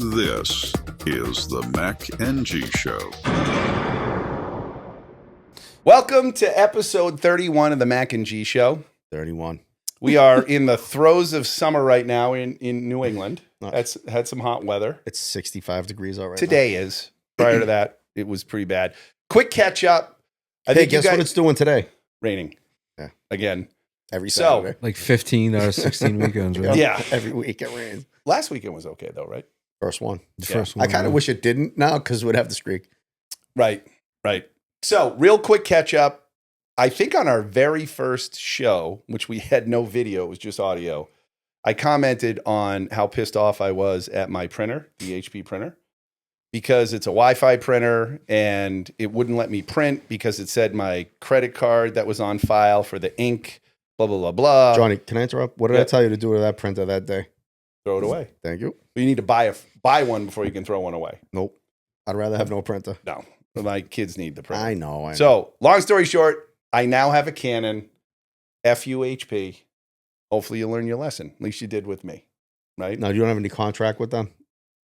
This is the Mac and G Show. Welcome to episode 31 of the Mac and G Show. 31. We are in the throes of summer right now in New England. Nice. Had some hot weather. It's 65 degrees already. Today is. Prior to that, it was pretty bad. Quick catch up. Hey, guess what it's doing today? Raining. Yeah. Again. Every Saturday. Like 15 out of 16 weekends, right? Yeah. Every week it rains. Last weekend was okay though, right? First one. The first one. I kind of wish it didn't now because we'd have the streak. Right. So, real quick catch up. I think on our very first show, which we had no video, it was just audio, I commented on how pissed off I was at my printer, the HP printer, because it's a Wi-Fi printer and it wouldn't let me print because it said my credit card that was on file for the ink, blah, blah, blah, blah. Johnny, can I interrupt? What did I tell you to do to that printer that day? Throw it away. Thank you. But you need to buy one before you can throw one away. Nope. I'd rather have no printer. No, my kids need the printer. I know. So, long story short, I now have a Canon FUHP. Hopefully you learn your lesson. At least you did with me, right? Now, you don't have any contract with them?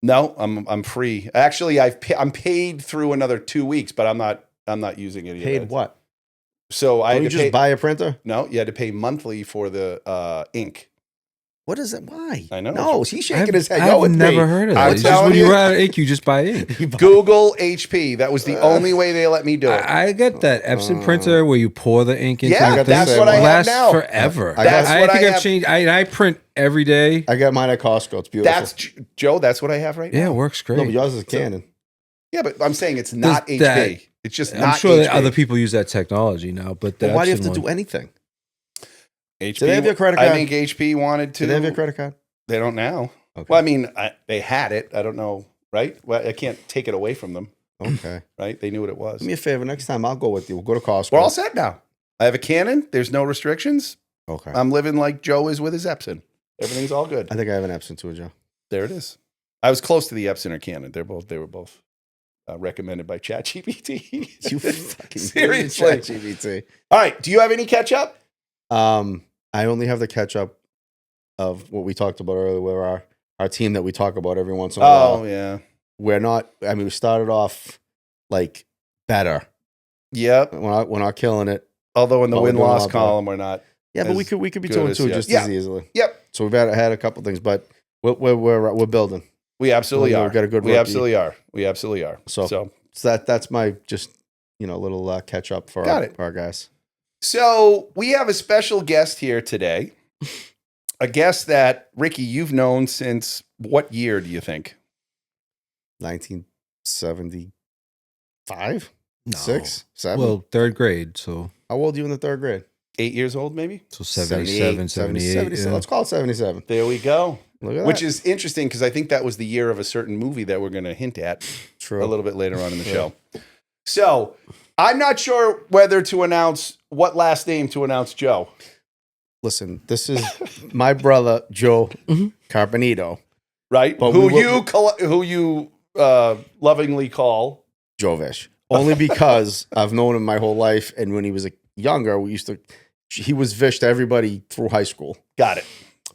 No, I'm free. Actually, I'm paid through another 2 weeks, but I'm not using it. Paid what? So I Don't you just buy a printer? No, you had to pay monthly for the ink. What is it? Why? I know. No, he's shaking his head. I've never heard of that. I'm It's just telling when you you. run out of ink, you just buy ink. Google HP. That was the only way they let me do it. I get that Epson printer where you pour the ink into Yeah, the thing. that's what I have lasts now. forever. That's I what think I I've have. changed. I print every day. I got mine at Costco. It's beautiful. That's Joe. That's what I have right Yeah, now. it works great. No, but yours is Canon. Yeah, but I'm saying it's not Does HP. that- It's just I'm not sure HP. that other people use that technology now, but the Well, why do you Epson have to do one- anything? HP. Do they have your credit I card? think HP wanted to. Do they have your credit card? They don't now. Okay. Well, I mean, they had it. I don't know, right? Well, I can't take it away from them, Okay. right? They knew what it was. Do me a favor. Next time I'll go with you. We'll go to Costco. We're all set now. I have a Canon. There's no restrictions. Okay. I'm living like Joe is with his Epson. Everything's all good. I think I have an Epson too, Joe. There it is. I was close to the Epson or Canon. They were both recommended by ChatGPT. You fucking Seriously. ChatGPT. All right. Do you have any catch up? I only have the catch up of what we talked about earlier, where our team that we talk about every once in a while. Oh yeah. We're not. I mean, we started off like better. Yep. We're not killing it. Although in the Oh, we're win doing a loss lot better. column, we're not. Yeah, but we could be good 2 and as 2 yet. just Yeah. as easily. Yep. So we've had a couple things, but we're building. We absolutely We've are. got a good We rookie. absolutely are. We absolutely are. So that's my just little catch up for Got it. our guys. So we have a special guest here today. A guest that, Ricky, you've known since what year do you think? 1975, No. 6, 7. Well, third grade, so How old are you in the third grade? 8 years old, maybe? 77, 78. 77. Yeah. Let's call it 77. There we go. Look at Which that. is interesting because I think that was the year of a certain movie that we're going to hint at True. a little bit later on in the Yeah. show. So I'm not sure whether to announce what last name to announce Joe. Listen, this is my brother Joe Carpineto, Right? But who we will- you lovingly call. Joe Vish. Only because I've known him my whole life, and when he was younger, he was Vish to everybody through high school. Got it.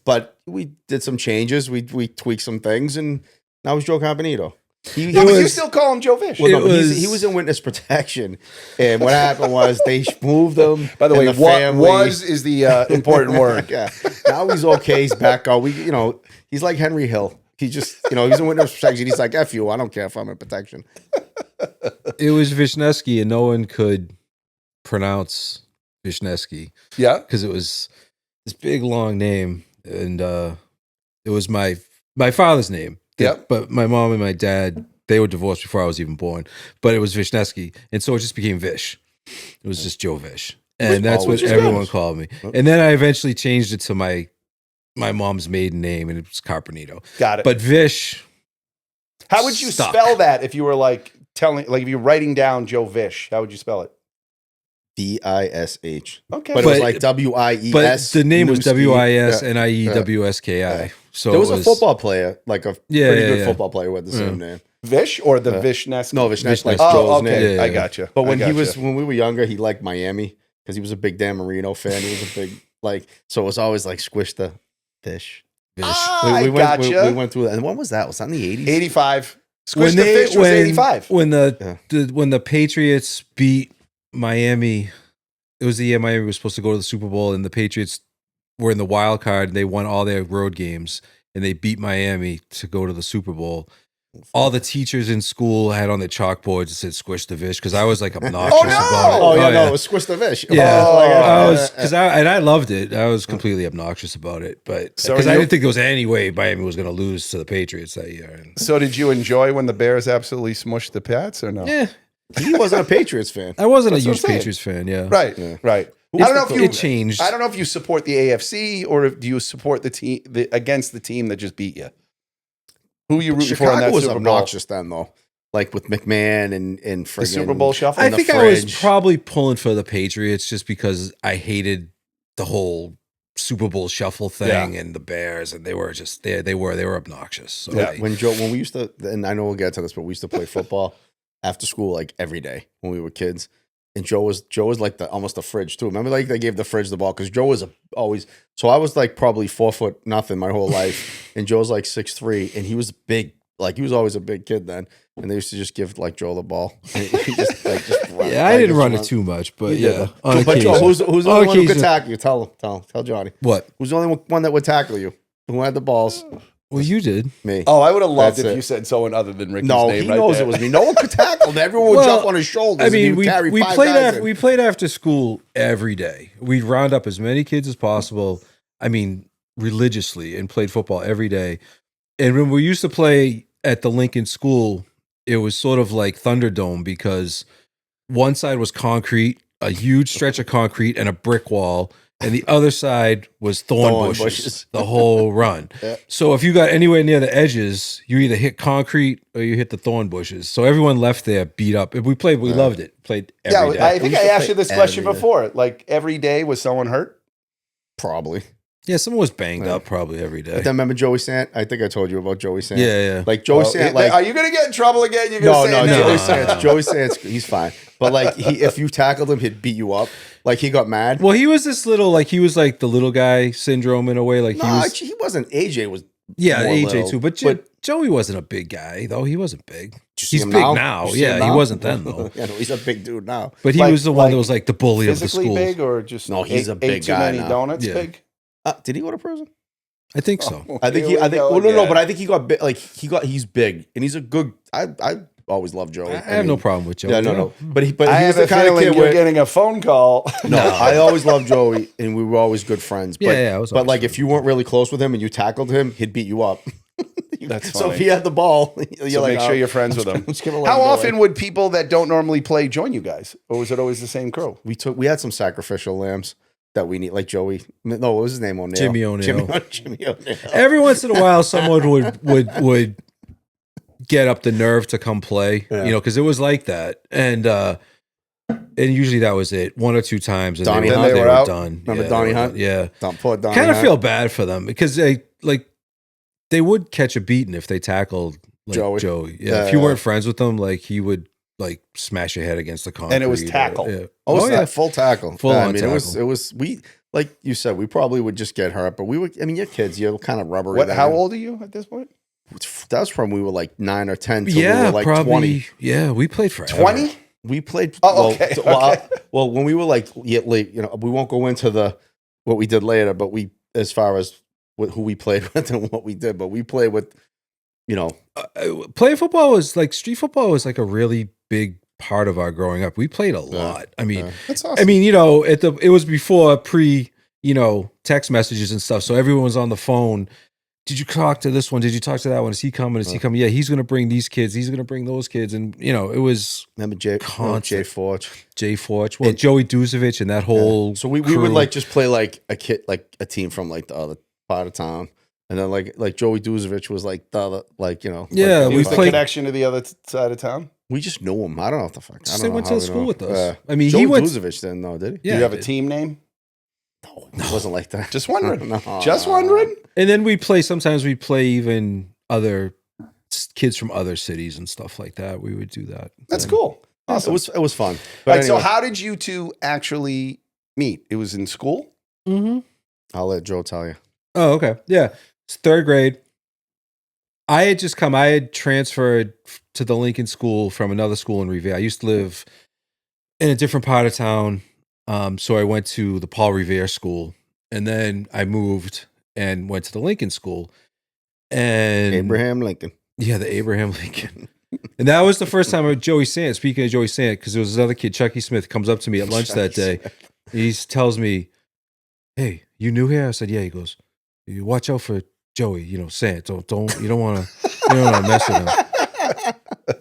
But we did some changes, we tweaked some things, and now he's Joe Carpineto. No, but you still call him Joe Vish. Well, no, It but was- he was in witness protection, and what happened was they moved him. By the way, and what family- was is the important word. Yeah. Now he's okay. He's back out. He's like Henry Hill. He just, he's in witness protection. He's like, F you. I don't care if I'm in protection. It was Vishnesky, and no one could pronounce Vishnesky Yeah. because it was this big long name, and it was my father's name. Yep. But my mom and my dad, they were divorced before I was even born. But it was Vishnesky, and so it just became Vish. It was just Joe Vish, and that's what always was everyone Vish. called me. And then I eventually changed it to my mom's maiden name, and it was Carpineto. Got it. But Vish, how would you stuck. spell that if you were if you're writing down Joe Vish? How would you spell it? Vish. Okay. But it was like WIES. but the name was Newski. WISNIEWSKI. So There was it a football player, like a Yeah, pretty yeah, good yeah. football player with the same name. Vish or the Vishnesky? No, Vishnesh, like Vishnesh. Joe's Oh, okay. name. Yeah, I yeah. got you. But when we were younger, he liked Miami because he was a big Dan Marino fan. He was a big so it was always like squish the fish. Vish. I we gotcha. we went through that. And when was that? Was that in the 80s? 85. Squish the Fish was 85. When the Patriots beat Miami, it was the year Miami was supposed to go to the Super Bowl, and the Patriots were in the wild card. And they won all their road games, and they beat Miami to go to the Super Bowl. All the teachers in school had on their chalkboards that said "Squish the Vish" because I was like obnoxious no! about it. Oh, yeah, no, it was Squish the Vish. Yeah, Oh, I loved it. I was completely obnoxious about it, but So because I you- didn't think there was any way Miami was going to lose to the Patriots that year. And, So did you enjoy when the Bears absolutely smushed the Pats or no? yeah, he wasn't a Patriots fan. I wasn't That's a what huge I'm saying. Patriots fan. Yeah, Right, Yeah. right. I It's- don't know if you it changed. I don't know if you support the AFC or if do you support the team against the team that just beat you. Who are you rooting for in Chicago that was Super Bowl? obnoxious then, though. Like with McMahon and friggin' The Super Bowl shuffle. I the think I was fridge. probably pulling for the Patriots just because I hated the whole Super Bowl shuffle thing and the Bears, and they were just they were obnoxious. So Yeah. When we used to, and I know we'll get to this, but we used to play football after school like every day when we were kids. And Joe was like almost the fridge too. Remember, like they gave the fridge the ball because Joe was always. So I was like probably 4'0" my whole life, and Joe's like 6'3", and he was big. Like he was always a big kid then, and they used to just give like Joe the ball. And he just run. yeah, I didn't run it too much, but You yeah, did. on But Joe, occasion. who's the only On one who could occasion. tackle you? Tell Johnny. What? Who's the only one that would tackle you? Who had the balls? Well, you did. Me. Oh, I would have loved That's if it. you said someone other than Ricky's No, name he right knows there. it was me. No one could tackle him. Everyone would Well, jump on his shoulders. I and he mean, would carry we five played guys after in. we played after school every day. We'd round up as many kids as possible. I mean, religiously, and played football every day. And when we used to play at the Lincoln School, it was sort of like Thunderdome because one side was concrete, a huge stretch of concrete, and a brick wall. And the other side was thorn bushes the whole run. Yeah. So if you got anywhere near the edges, you either hit concrete or you hit the thorn bushes. So everyone left there beat up. If we played, we loved it. Played every day. I think We I used to asked you play this question every day. before. Like every day was someone hurt? Probably. Yeah, someone was banged Yeah. up probably every day. But then remember Joey Sant? I think I told you about Joey Sant. Yeah, yeah. Like Joey Oh, Sant, like are you going to get in trouble again? You're no, going to say no, names? Joey Sant's he's fine. But like if you tackled him, he'd beat you up. Like he got mad. Well, he was this little, like he was like the little guy syndrome in a way. Like No, he was, wasn't. AJ was. yeah, more AJ little. too. But Joey wasn't a big guy though. He wasn't big. Did you see He's him big now? now. You see Yeah, him he now? wasn't then though. Yeah, no, he's a big dude now. But he Like- was the one that like was like the bully of the Physically school. big or just No, he's a ate big too guy many now. donuts Yeah. big? Did he go to prison? I think so. I think Here he. I we think. go Well, no, again. but I think he got big. Like he's big, and he's a good. I always loved Joey. I have no problem with Joey. Yeah, no. But he I was have the a kind of feeling kid you're where. getting a phone call. No, I always loved Joey, and we were always good friends. But, Yeah, I was but always like, if you weren't really close with him and you tackled him, he'd beat you up. That's So funny. if he had the ball, you're So like, make sure you're friends with him. I'm just gonna let How him go often in. would people that don't normally play join you guys? Or was it always the same crew? We had some sacrificial lambs that we need, like Joey. No, what was his name? O'Neill. Jimmy O'Neill. Jimmy O'Neill. Every once in a while, someone would get up the nerve to come play. Yeah. You know, because it was like that, and usually that was it. One or two times, and Donnie they Hunt? were, They they were were out? done. Remember Yeah, Donnie they were Hunt? done. Yeah. Poor Donnie Kind of Hunt. feel bad for them because they would catch a beating if they tackled like Joey. Joey. Yeah, Yeah, if you yeah. weren't friends with them, like he would like smash your head against the concrete. And it was or- tackle. yeah. Oh, Oh, yeah. full tackle. Full Yeah, on it was. tackle. It was. We like you said. We probably would just get hurt, but we would. I mean, you're kids. You're kind of rubbery. What? then. How old are you at this point? That was from we were like 9 or 10 till Yeah, we were like probably. 20. Yeah, we played forever. 20? We played. Oh, okay, okay. Well, when we were like late, we won't go into what we did later, but we as far as who we played with and what we did, but we played with, Playing football was like street football was like a really big part of our growing up. We played a lot. I mean, That's awesome. I mean, it was before text messages and stuff. So everyone was on the phone. Did you talk to this one? Did you talk to that one? Is he coming? Is he coming? Yeah, he's going to bring these kids. He's going to bring those kids. And, it was remember Jay Constant. Forge. Jay Forge. Well, Joey Duzovich and that whole So we crew. would like just play like a kid, like a team from like the other part of town. And then like Joey Duzovich was like the other, Yeah, like, He we was the played- connection to the other side of town? we just knew him. I don't know what the fuck. I Just don't they know went how to we school know. with us. I mean, Joey he went. Duzovich didn't know, did he? Yeah, Do you have a he did. team name? No, it wasn't like that. Just wondering. No. Just wondering? And then sometimes we play even other kids from other cities and stuff like that. We would do that. That's And- cool. It Awesome. was fun. All But right, so anyway, how did you two actually meet? It was in school? Mhm. I'll let Joe tell you. Oh, okay. Yeah. It's third grade. I had transferred to the Lincoln school from another school in Revere. I used to live in a different part of town. So I went to the Paul Revere school, and then I moved and went to the Lincoln school. And Abraham Lincoln. Yeah, the Abraham Lincoln. And that was the first time I met Joey Sant. Speaking of Joey Sant, because there was another kid, Chucky Smith, comes up to me at lunch that day. He tells me, "Hey, you new here?" I said, "Yeah." He goes, "You watch out for Joey, Sant. You don't want to mess with him."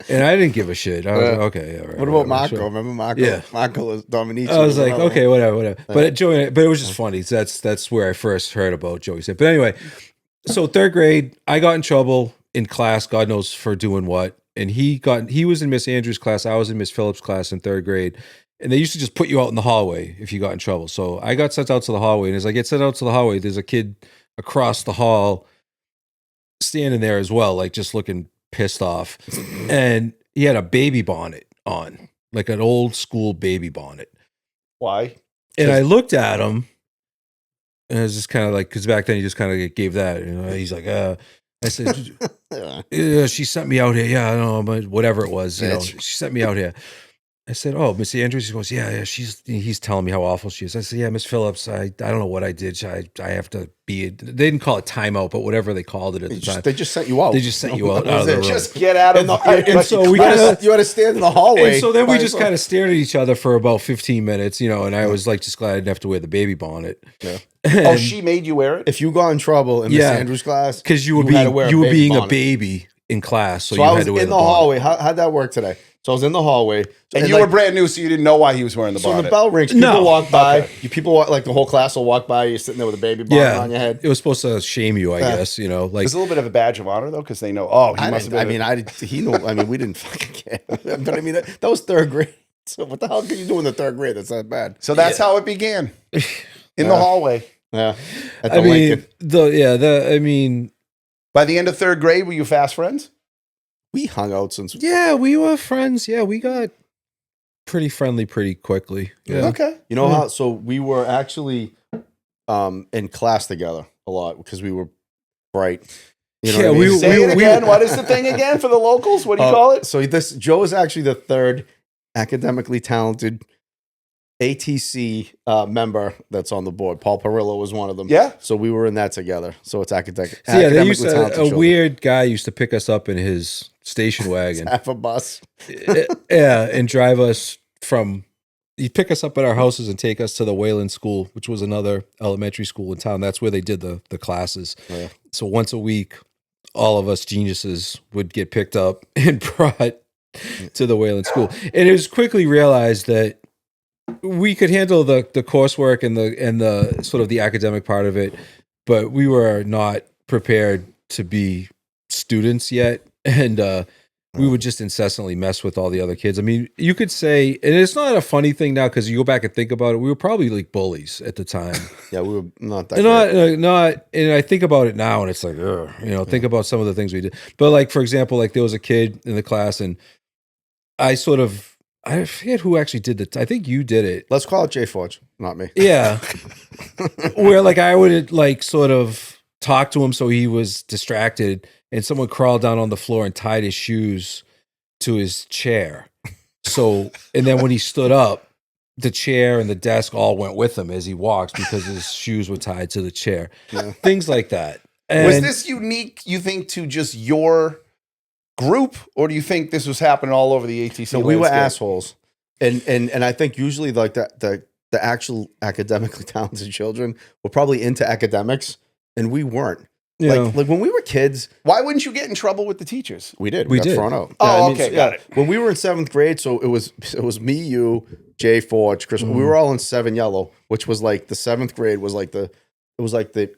And I didn't give a shit. I was like, okay, all right. What about Marco? Sure. Remember Marco? Yeah. Marco was Dominici. I was like, okay, whatever. But it was just funny. That's where I first heard about Joey Sant. But anyway, so third grade, I got in trouble in class, God knows for doing what. And he was in Miss Andrews' class. I was in Miss Phillips' class in third grade. And they used to just put you out in the hallway if you got in trouble. So I got sent out to the hallway. And as I get sent out to the hallway, there's a kid across the hall standing there as well, like just looking pissed off. And he had a baby bonnet on, like an old school baby bonnet. Why? And I looked at him, and I was just kind of like, because back then he just kind of gave that. He's like, I said, yeah, she sent me out here. Yeah, I don't know, but whatever it was, she sent me out here. I said, "Oh, Miss Andrews." He goes, "Yeah." He's telling me how awful she is. I said, "Yeah, Miss Phillips. I don't know what I did. I have to be." They didn't call it timeout, but whatever they called it at the time, they just sent you out. They just sent you out of the room. Just get out of the. And so you had to stand in the hallway. And so then we just kind of stared at each other for about 15 minutes, and I was like, just glad I didn't have to wear the baby bonnet. Yeah. Oh, she made you wear it? If you got in trouble in Miss Andrews' class, because you were being a baby in class, so you I had was to wear in the bonnet. hallway. How'd that work today? So I was in the hallway, and you were brand new, so you didn't know why he was wearing the bonnet. So the bell rings. People walk by. People walk, like the whole class will walk by. You're sitting there with a baby bonnet on your head. It was supposed to shame you, I guess. Like it's a little bit of a badge of honor, though, because they know. Oh, he must have been. He knew. I mean, we didn't fucking care. But I mean, that was third grade. So what the hell can you do in the third grade? That's not bad. So that's how it began in the hallway. Yeah, at the Lincoln. By the end of third grade, were you fast friends? We hung out since. Yeah, we were friends. Yeah, we got pretty friendly pretty quickly. Yeah. Okay. You know how? So we were actually in class together a lot because we were bright. You know what I mean? Say it again. What is the thing again for the locals? What do you call it? So Joe is actually the third academically talented ATC member that's on the board. Paul Perillo was one of them. Yeah. So we were in that together. So it's academically talented. A weird guy used to pick us up in his station wagon. Half a bus. And drive us he'd pick us up at our houses and take us to the Wayland School, which was another elementary school in town. That's where they did the classes. Yeah. So once a week, all of us geniuses would get picked up and brought to the Wayland School. And it was quickly realized that we could handle the coursework and the sort of the academic part of it, but we were not prepared to be students yet. And we would just incessantly mess with all the other kids. I mean, you could say, and it's not a funny thing now because you go back and think about it, we were probably like bullies at the time. Yeah, we were not that not, and I think about it now and it's like, think about some of the things we did. But like, for example, like there was a kid in the class and I forget who actually did it. I think you did it. Let's call it Jay Forge, not me. Yeah. Where like I would like sort of talk to him so he was distracted and someone crawled down on the floor and tied his shoes to his chair. So, and then when he stood up, the chair and the desk all went with him as he walks because his shoes were tied to the chair. Yeah. Things like that. And was this unique, you think, to just your group, or do you think this was happening all over the ATC? So we were assholes, and I think usually like the actual academically talented children were probably into academics, and we weren't. Like when we were kids, why wouldn't you get in trouble with the teachers? We did. We got thrown out. Oh, okay, got it. When we were in seventh grade, so it was me, you, Jay Forge, Chris. We were all in 7 Yellow, which was like the seventh grade was like the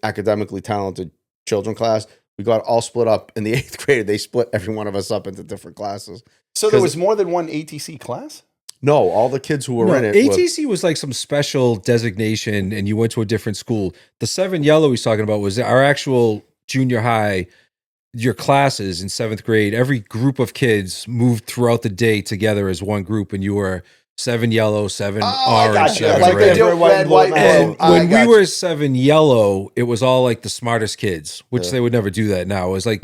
academically talented children class. We got all split up in the 8th grade. They split every one of us up into different classes. So there was more than one ATC class? No, all the kids who were in it. ATC was like some special designation and you went to a different school. The 7 Yellow he's talking about was our actual junior high, your classes in 7th grade. Every group of kids moved throughout the day together as one group and you were 7 yellow, 7 I orange, got you. 7 Like red. they do red, white, And blue. when we were 7 yellow, it was all like the smartest kids, which they would never do that now. It was like,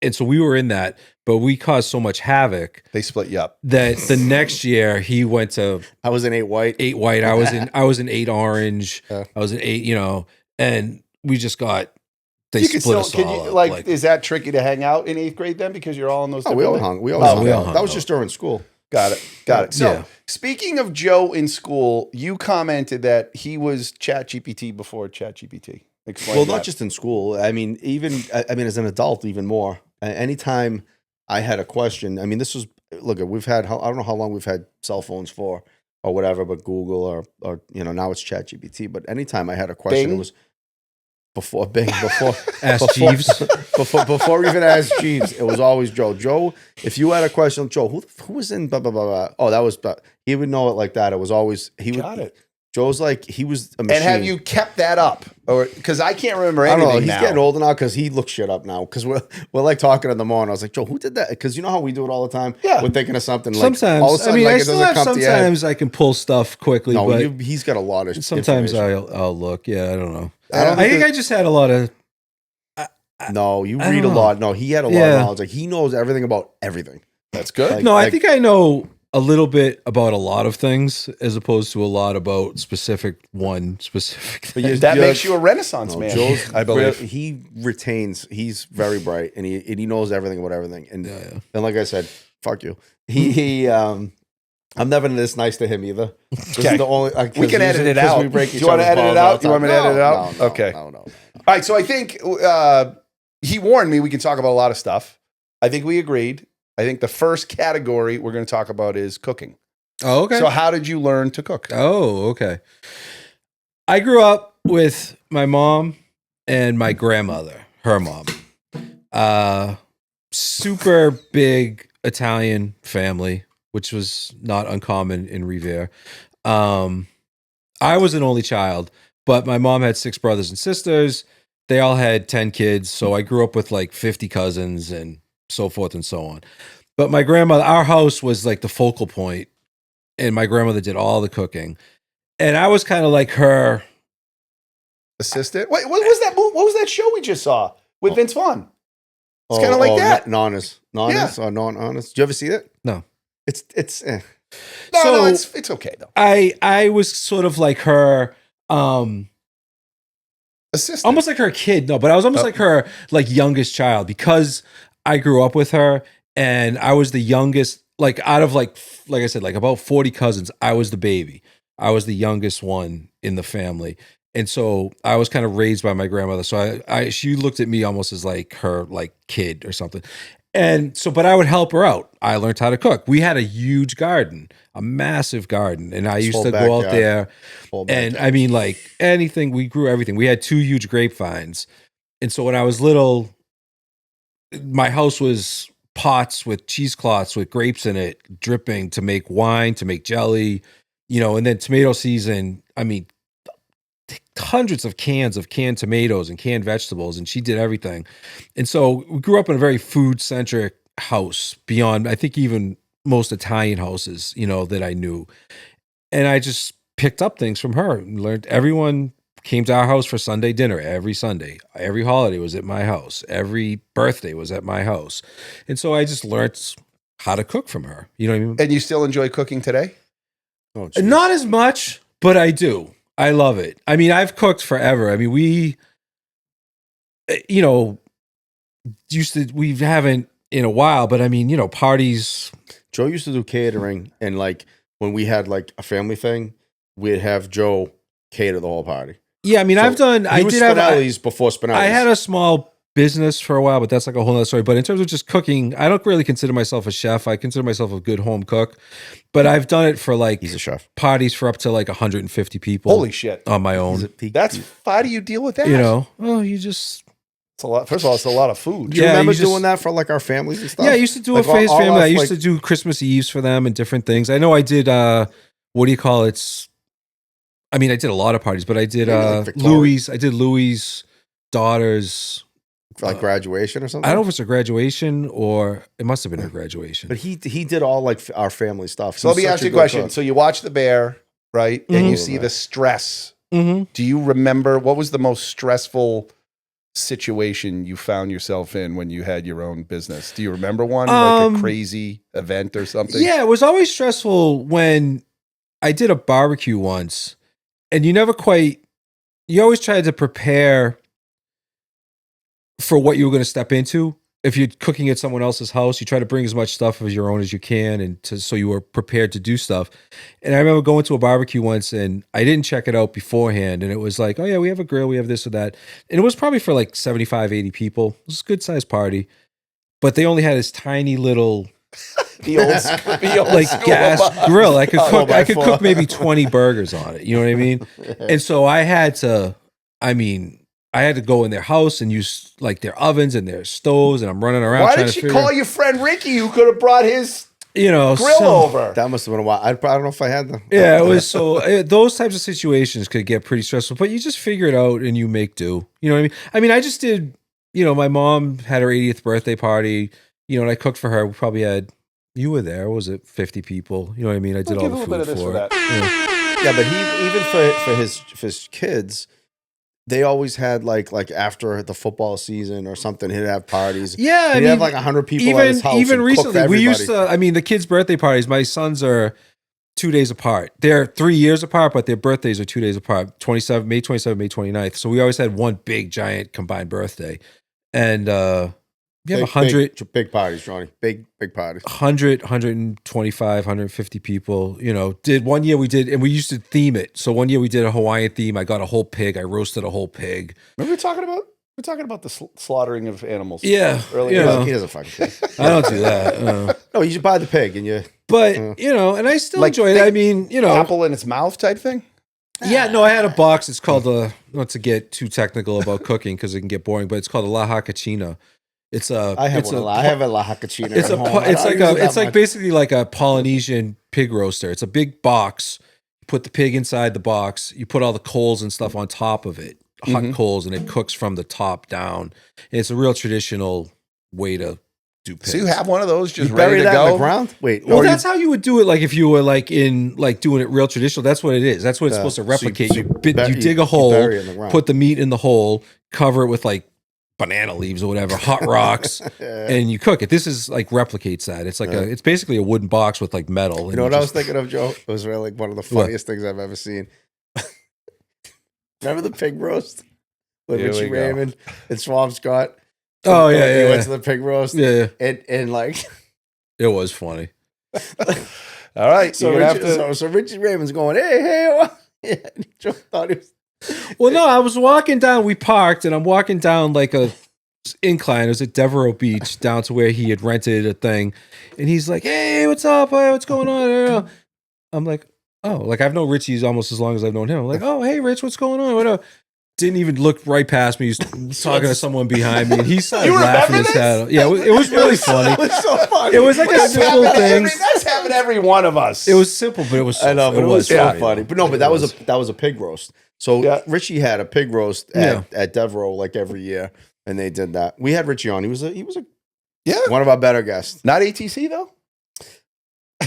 and so we were in that, but we caused so much havoc. They split you up. That the next year he went to I was in 8 white. 8 white. I was in 8 orange. I was in 8, and we just got, they You could split still, us all up. like, is that tricky to hang out in 8th grade then because you're all in those? Oh, we all different- hung. We always we all hung. hung That was out. just during school. Got it. So, Yeah. speaking of Joe in school, you commented that he was ChatGPT before ChatGPT. Explain Well, that. not just in school. I mean, even as an adult, even more. Anytime I had a question, I mean, this was we've had. I don't know how long we've had cell phones for or whatever, but Google or now it's ChatGPT. But anytime I had a question, Bing? it was before Bing, Ask Jeeves. before even Ask Jeeves, it was always Joe. Joe, if you had a question, Joe, who was in blah blah blah blah? Oh, that was. He would know it like that. It was always Got it. Joe's like he was a machine. And have you kept that up, or because I can't remember I don't anything know. He's now. getting older now because he looks shit up now. Because we're like talking in the morning. I was like, Joe, who did that? Because you know how we do it all the time. Yeah. We're thinking of something. Like, Sometimes, all of a sudden, I mean, like, I it still doesn't have come to your head. sometimes I can pull stuff quickly, No, but he's got a lot of. sometimes information. I'll look. Yeah, I don't know. I I think I just had a lot of. No, you I read a don't know. lot. No, he had a lot Yeah. of knowledge. Like he knows everything about everything. That's good. Like- No, I think I know a little bit about a lot of things as opposed to a lot about one specific But thing. that makes you a Renaissance No, man. Joe's I believe. he retains. He's very bright, and he knows everything about everything. And Yeah. and like I said, fuck you. He I'm never this nice to him either. This Okay. is the only. We can edit it out. We break Do each you want to other's edit it balls all out? the You want me to time. edit it out? No, Okay. No. All right, so I think he warned me we can talk about a lot of stuff. I think we agreed. I think the first category we're going to talk about is cooking. Oh, okay. So how did you learn to cook? Oh, okay. I grew up with my mom and my grandmother, her mom. Super big Italian family, which was not uncommon in Revere. I was an only child, but my mom had 6 brothers and sisters. They all had 10 kids, so I grew up with like 50 cousins and so forth and so on. But my grandmother, our house was like the focal point, and my grandmother did all the cooking. And I was kind of like her Assistant? Wait, what was that? What was that show we just saw with Vince Vaughn? It's kind of like that. Non-honest or non-honest. Did you ever see it? No. It's No, So- it's okay though. I was sort of like her Assistant. almost like her kid. No, but I was almost like her like youngest child because I grew up with her and I was the youngest, like out of like I said, like about 40 cousins, I was the baby. I was the youngest one in the family. And so I was kind of raised by my grandmother. So she looked at me almost as like her like kid or something. And so, but I would help her out. I learned how to cook. We had a huge garden, a massive garden. And I used Whole to go out backyard. there Whole and backyard. I mean, like anything, we grew everything. We had 2 huge grapevines. And so when I was little, my house was pots with cheesecloths with grapes in it, dripping to make wine, to make jelly, and then tomato season. I mean, hundreds of cans of canned tomatoes and canned vegetables, and she did everything. And so we grew up in a very food-centric house beyond, I think, even most Italian houses, that I knew. And I just picked up things from her and learned. Everyone came to our house for Sunday dinner every Sunday. Every holiday was at my house. Every birthday was at my house. And so I just learned how to cook from her. You know what I mean? And you still enjoy cooking today? Oh, geez. Not as much, but I do. I love it. I mean, I've cooked forever. I mean, we haven't in a while, but I mean, parties. Joe used to do catering, and like when we had like a family thing, we'd have Joe cater the whole party. Yeah, I mean, So I've done. He was Spinelli's before Spinelli's. I had a small business for a while, but that's like a whole other story. But in terms of just cooking, I don't really consider myself a chef. I consider myself a good home cook. But I've done it for like He's a chef. parties for up to like 150 people. Holy shit. On my own. How do you deal with that? You just. It's a lot. First of all, it's a lot of food. Do you Yeah, remember you just- doing that for like our families and stuff? Yeah, I used to do Like, it for his all family. us, I used like- to do Christmas Eves for them and different things. I know I did, what do you call it? I mean, I did a lot of parties, but I did Maybe like Victoria. Louis' daughter's For like graduation or something? I don't know if it's a graduation or it must have been a graduation. But he did all like our family stuff. So let me ask you a question. So you watch The Bear, right? And you see Mhm. the stress. Mm-hmm. Do you remember what was the most stressful situation you found yourself in when you had your own business? Do you remember one, like a crazy event or something? Yeah, it was always stressful when I did a barbecue once, and you always tried to prepare for what you were going to step into. If you're cooking at someone else's house, you try to bring as much stuff of your own as you can, and so you were prepared to do stuff. And I remember going to a barbecue once, and I didn't check it out beforehand, and it was like, oh yeah, we have a grill, we have this or that, and it was probably for like 75, 80 people. It was a good sized party, but they only had this tiny little the old like school gas grill. I could cook. I could 4x4. cook maybe 20 burgers on it. You know what I mean? And so I had to. I had to go in their house and use like their ovens and their stoves, and I'm running around. Why trying didn't to you figure call your friend Ricky who could have brought his grill over? That must have been a while. I don't know if I had them. Yeah, it was those types of situations could get pretty stressful, but you just figure it out and you make do. You know what I mean? I mean, I just did. My mom had her 80th birthday party. And I cooked for her. We probably had. You were there. Was it 50 people? You know what I mean? I did all the food for it. Yeah, but he even for his kids, they always had like after the football season or something, he'd have parties. Yeah, he'd have like 100 people at his house. Even and cook for recently, we used everybody. to. The kids' birthday parties. My sons are 2 days apart. They're 3 years apart, but their birthdays are 2 days apart. May 27th, May 29th. So we always had one big, giant combined birthday, and we have 100 big parties, Johnny. Big parties. 100, 125, 150 people. Did one year we did, and we used to theme it. So one year we did a Hawaiian theme. I got a whole pig. I roasted a whole pig. Remember we're talking about the slaughtering of animals. Yeah, earlier. He doesn't fucking care. I don't do that. No, you should buy the pig and you. But and I still Like enjoy it. apple in its mouth type thing. Yeah, no, I had a box. It's called not to get too technical about cooking because it can get boring, but it's called a La Hakachina. It's a. I have a La Hakachina. It's like basically like a Polynesian pig roaster. It's a big box. You put the pig inside the box. You put all the coals and stuff on top of it, hot coals, and it cooks from the top down. And it's a real traditional way to do pigs. So you have one of those just You ready bury to that go in the ground? Wait. Well, that's how you would do it. Like if you were like doing it real traditional. That's what it is. That's what it's supposed to replicate. so you dig a hole, bury it in the ground. put the meat in the hole, cover it with like banana leaves or whatever, hot rocks, and you cook it. This is like replicates that. It's like it's basically a wooden box with like metal. You know what I was thinking of, Joe? It was really like one of the funniest things I've ever seen. Remember the pig roast with Here we Richie go. Raymond and Swamp Scott? Oh yeah, He yeah, went to the pig roast. yeah. And like, It was funny. All right. so Richie Raymond's going, hey, and Joe thought he was. Well, no, I was walking down. We parked, and I'm walking down like a incline. It was at Devereaux Beach, down to where he had rented a thing, and he's like, "Hey, what's up? Hey, what's going on?" I'm like, "Oh, like I've known Richie's almost as long as I've known him." I'm like, "Oh, hey, Rich, what's going on?" Whatever. Didn't even look right past me. He was talking to someone behind me, and he started laughing his head off. Yeah, it was really funny. It was so funny. It was like a simple thing. That's happened to every one of us. It was simple, but it was. I know, but it was so funny. funny. But no, but that was a pig roast. So Richie had a pig roast at Devereaux like every year, and they did that. We had Richie on. He was a one of our better guests. Not ATC though.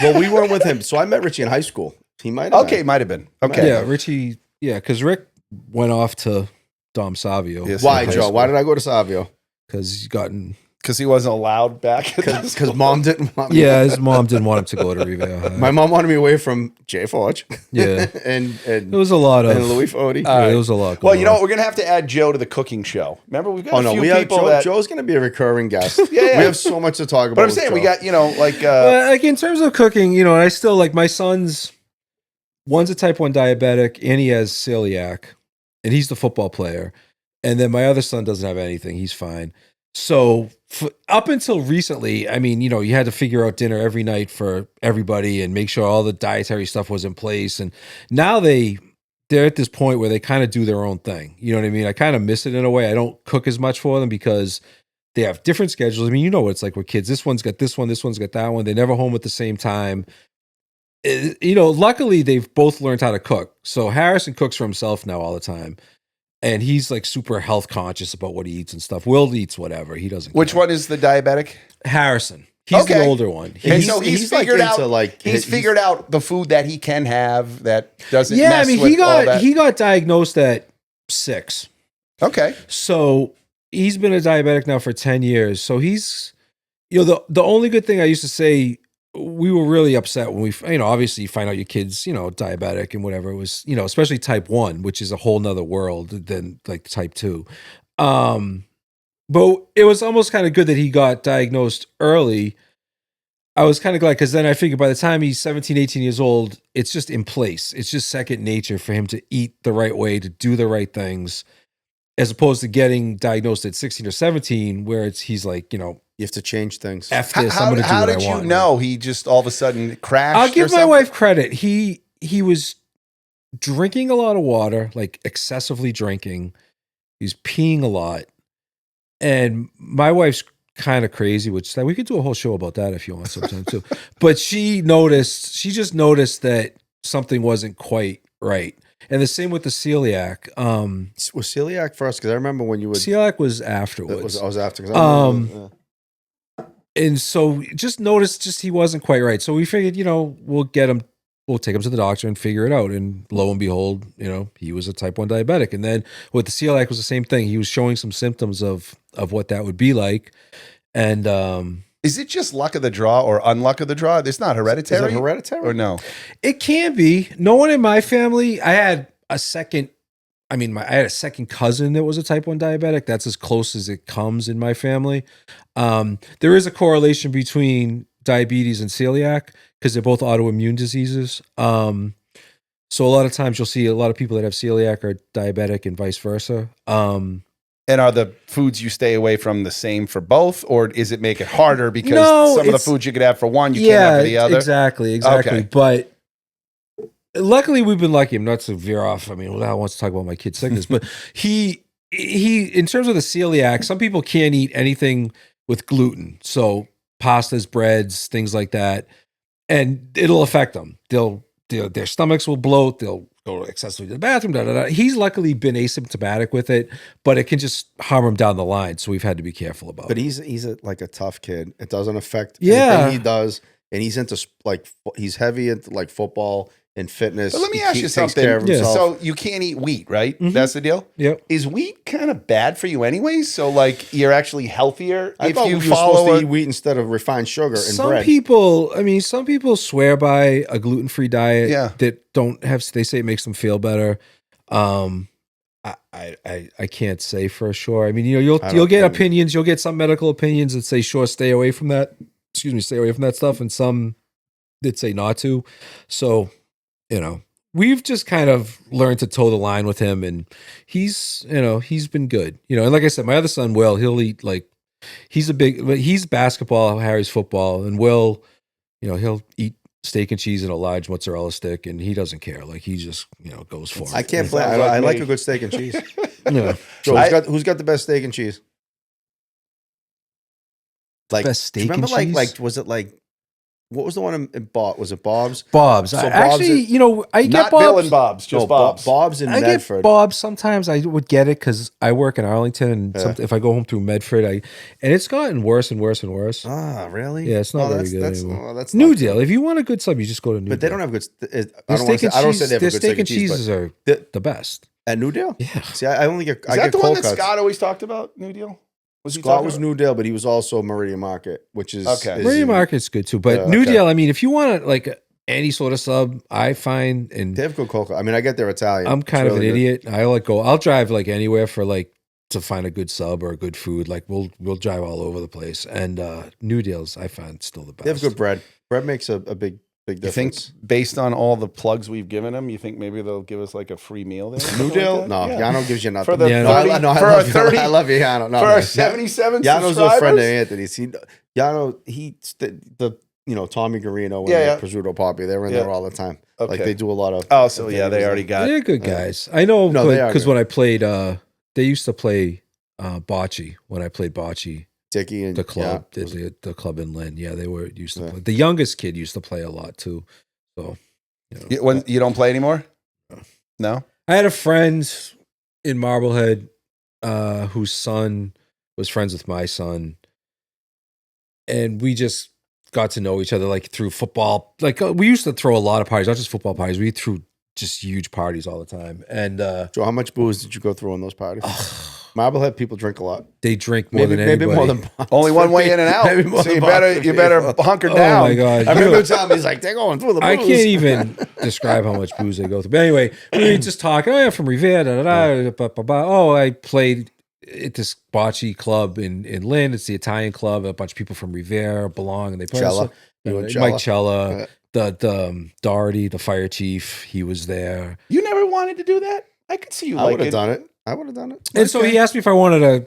Well, we weren't with him, so I met Richie in high school. He might have. Okay, might have been. Okay. Yeah, Richie. Yeah, because Rick went off to Dom Savio. Yes. Why, Joe? Why did I go to Savio? Because he's gotten. Because he wasn't allowed back. Because mom didn't want me. Yeah, his mom didn't want him to go to Revere. My mom wanted me away from Jay Forge. Yeah. and It was a lot of. and Louis Fody. Yeah, it was a lot. Well, going you know on. what? We're gonna have to add Joe to the cooking show. Remember, we've got a few we have people Joe. that. Joe's going to be a recurring guest. Yeah. We have so much to talk about. But I'm with saying Joe. we got Like in terms of cooking, I still like my son's. One's a type 1 diabetic, and he has celiac, and he's the football player. And then my other son doesn't have anything; he's fine. So up until recently, I mean, you had to figure out dinner every night for everybody and make sure all the dietary stuff was in place. And now they're at this point where they kind of do their own thing. You know what I mean? I kind of miss it in a way. I don't cook as much for them because they have different schedules. I mean, you know what it's like with kids. This one's got this one's got that one. They're never home at the same time. Luckily they've both learned how to cook. So Harrison cooks for himself now all the time. and he's like super health conscious about what he eats and stuff. Will eats whatever. He doesn't Which care. one is the diabetic? Harrison. He's the older one. And so he's figured like out into, like, he's figured out the food that he can have that doesn't Yeah, mess I mean, with all that. he got diagnosed at 6. Okay. So he's been a diabetic now for 10 years. So he's, the only good thing I used to say, we were really upset when we, obviously you find out your kid's, diabetic and whatever. It was, especially type 1, which is a whole nother world than like type 2. But it was almost kind of good that he got diagnosed early. I was kind of glad because then I figured by the time he's 17, 18 years old, it's just in place. It's just second nature for him to eat the right way, to do the right things, as opposed to getting diagnosed at 16 or 17, where he's like, You have to change things. F this, I'm How, going to do how what I did want. you know he just all of a sudden crashed? I'll give or my something? wife credit. He was drinking a lot of water, like excessively drinking. He was peeing a lot. And my wife's kind of crazy, which we could do a whole show about that if you want sometime too. But she just noticed that something wasn't quite right. And the same with the celiac. Was celiac first? Because I remember when you would. Celiac was afterwards. I was after. 'Cause I remember, And so just noticed he wasn't quite right. So we figured, we'll take him to the doctor and figure it out. And lo and behold, he was a type 1 diabetic. And then with the celiac was the same thing. He was showing some symptoms of what that would be like. And Is it just luck of the draw or unluck of the draw? It's not hereditary. Is it hereditary or no? it can be. No one in my family. I had a second cousin that was a type 1 diabetic. That's as close as it comes in my family. There is a correlation between diabetes and celiac because they're both autoimmune diseases. So a lot of times you'll see a lot of people that have celiac are diabetic and vice versa. And are the foods you stay away from the same for both, or is it make it harder because No, some of the it's- foods you could have for one, you can't have for the other? Exactly. Okay. But luckily we've been lucky. I'm not to veer off. I mean, I want to talk about my kid's sickness, but he, in terms of the celiac, some people can't eat anything with gluten. So pastas, breads, things like that. And it'll affect them. Their stomachs will bloat. They'll go excessively to the bathroom. Da, da, da. He's luckily been asymptomatic with it, but it can just harm him down the line. So we've had to be careful about But it. he's like a tough kid. It doesn't affect Yeah. anything he does, and he's into he's heavy into like football and fitness. But let me He ask you takes something. care of Yeah. himself. So you can't eat wheat, right? Mhm. That's the deal. Yep. Is wheat kind of bad for you anyways? So like you're actually healthier I if thought you you were supposed follow to eat wheat instead of refined sugar and Some bread. people swear by a gluten-free diet Yeah. that don't have, they say it makes them feel better. I can't say for sure. I mean, you'll get opinions, you'll get some medical opinions that say, sure, stay away from that. Stay away from that stuff. And some that say not to. So, we've just kind of learned to toe the line with him, and he's been good. And like I said, my other son, Will, he'll eat he's basketball, Harry's football, and Will, he'll eat steak and cheese and a large mozzarella stick, and he doesn't care. Like he just, goes for it. I can't play. Sounds like I like me. a good steak and cheese. Yeah. Joe, who's got the best steak and cheese? Like Best steak remember and cheese? like was it like what was the one in Bob? Was it Bob's? Bob's. So I Bob's actually, I get Not Bob's. Bill and Bob's, just No, Bob's. Bob's in I Medford. get Bob's. Sometimes I would get it because I work in Arlington, and Yeah. if I go home through Medford, and it's gotten worse and worse and worse. Ah, really? Yeah, it's not very good that's, anymore. oh, that's New not Deal. good. If you want a good sub, you just go to New But Deal. they don't have good. I Their don't want to say. I don't say they have their a good steak and cheeses cheese, are but the best. at New Deal. Yeah. See, I only get. Is I that get the one cold that cuts. Scott always talked about? New Deal? Was he Scott talking was about? New Deal, but he was also Meridian Market, which is Okay. is Meridian in- Market's good too, but Yeah, New okay. Deal. I mean, if you want like any sort of sub, I find, and They have good cold cuts. I mean, I get their Italian. I'm kind It's of an really good. idiot. I'll drive like anywhere for like to find a good sub or a good food. Like we'll drive all over the place. And New Deals, I find still the best. They have good bread. Bread makes a big You think difference. based on all the plugs we've given them, you think maybe they'll give us like a free meal there? New Something Deal? like that? No, Yeah. Yano gives you nothing. For the Yeah, no, 30, I for love a you. 30, I love you, Yano. No, for man. our 77 Yano's subscribers? a friend of Anthony's. Yano, Tommy Garino and Yeah. Prosciutto Poppy, they're in Yeah. there all the time. Okay. Like they do a lot of. Oh, so yeah, they already got. They're good guys. I know No, they are because good. when I played, they used to play bocce when I played bocce. Dickie and The club, yeah. the club in Lynn. Yeah, they were used to Yeah. play. The youngest kid used to play a lot too. So, When you don't play anymore? No. I had a friend in Marblehead whose son was friends with my son. And we just got to know each other like through football. Like we used to throw a lot of parties, not just football parties. We threw just huge parties all the time. And Joe, how much booze did you go through on those parties? Marblehead people drink a lot. They drink more than anybody. Maybe more than Only one way in and out. So you better hunker down. Oh my God. I remember telling me, he's like, they're going through the booze. I can't even describe how much booze they go through. But anyway, we were just talking. Oh, yeah, from Revere. Oh, I played at this bocce club in Lynn. It's the Italian club. A bunch of people from Revere belong, and they play. Cella. Mike Cella, the Doherty, the fire chief. He was there. You never wanted to do that? I could see you. I would have done it. And so he asked me if I wanted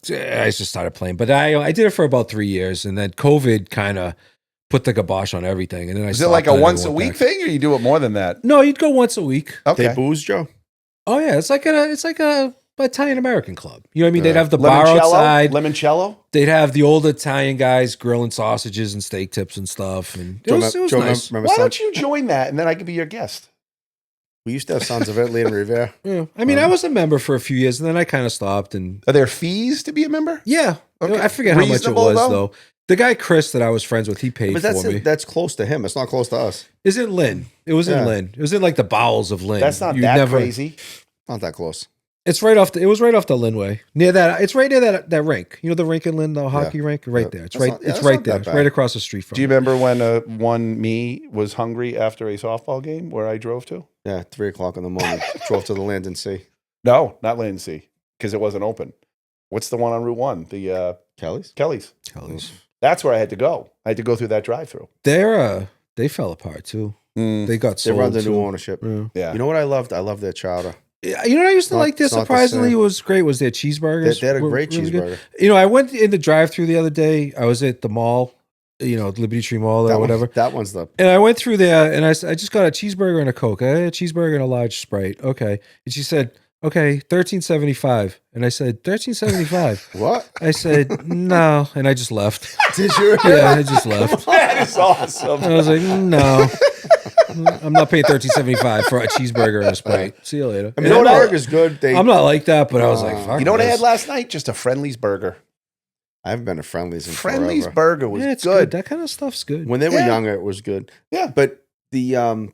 to. I just started playing, but I did it for about 3 years, and then COVID kind of put the kibosh on everything. And then Is it like a once a week thing, or you do it more than that? No, you'd go once a week. Okay. They booze, Joe? Oh yeah, it's like a Italian American club. You know what I mean? They'd have the Limoncello? bar outside. Limoncello? They'd have the old Italian guys grilling sausages and steak tips and stuff. And it was nice. Why don't you join that, and then I could be your guest? We used to have Sons of Italy in Revere. Yeah. I mean, I was a member for a few years, and then I kind of stopped. And Are there fees to be a member? yeah, Okay. I forget how much it Reasonable, was though? though. The guy Chris that I was friends with, he paid But for me. that's close to him. It's not close to us. Is it Lynn? It was in Lynn. It was in like the bowels of Lynn. That's not You'd that crazy. Not that close. It's right off. It was right off the Linway. Near that. It's right near that rink. You know the rink in Lynn, the hockey rink, right there. It's That's right. not- It's that's right not there. that It's bad. right across the street from. Do you remember when one me was hungry after a softball game where I drove to? Yeah, 3:00 in the morning. Drove to the Land Sea. No, not Latency, because it wasn't open. What's the one on Route 1? The Kelly's? Kelly's. Kelly's. That's where I had to go. I had to go through that drive-through. They fell apart too. They got They're sold. under too. new ownership. Yeah. Yeah. You know what I loved? I loved their chowder. Yeah, you know what I used to Not- like there it's not the surprisingly same. was great was their cheeseburgers. They had a were great really good. cheeseburger. You know, I went in the drive-through the other day. I was at the mall, you know, Liberty Tree Mall or whatever. That one's the. And I went through there and I just got a cheeseburger and a Coke. I had a cheeseburger and a large Sprite. Okay. And she said, okay, $13.75. And I said, $13.75. What? I said, no. And I just left. Did you? Yeah, I just left. That is awesome. I was like, no. I'm not paying $13.75 for a cheeseburger and a Sprite. See you later. I mean, the burger's good. I'm not like that, but I was like, fuck You know what I this. had last night? Just a Friendly's burger. I haven't been to Friendly's in Friendly's forever. burger was Yeah, it's good. That kind of stuff's good. When they were Yeah. younger, it was good. Yeah. But the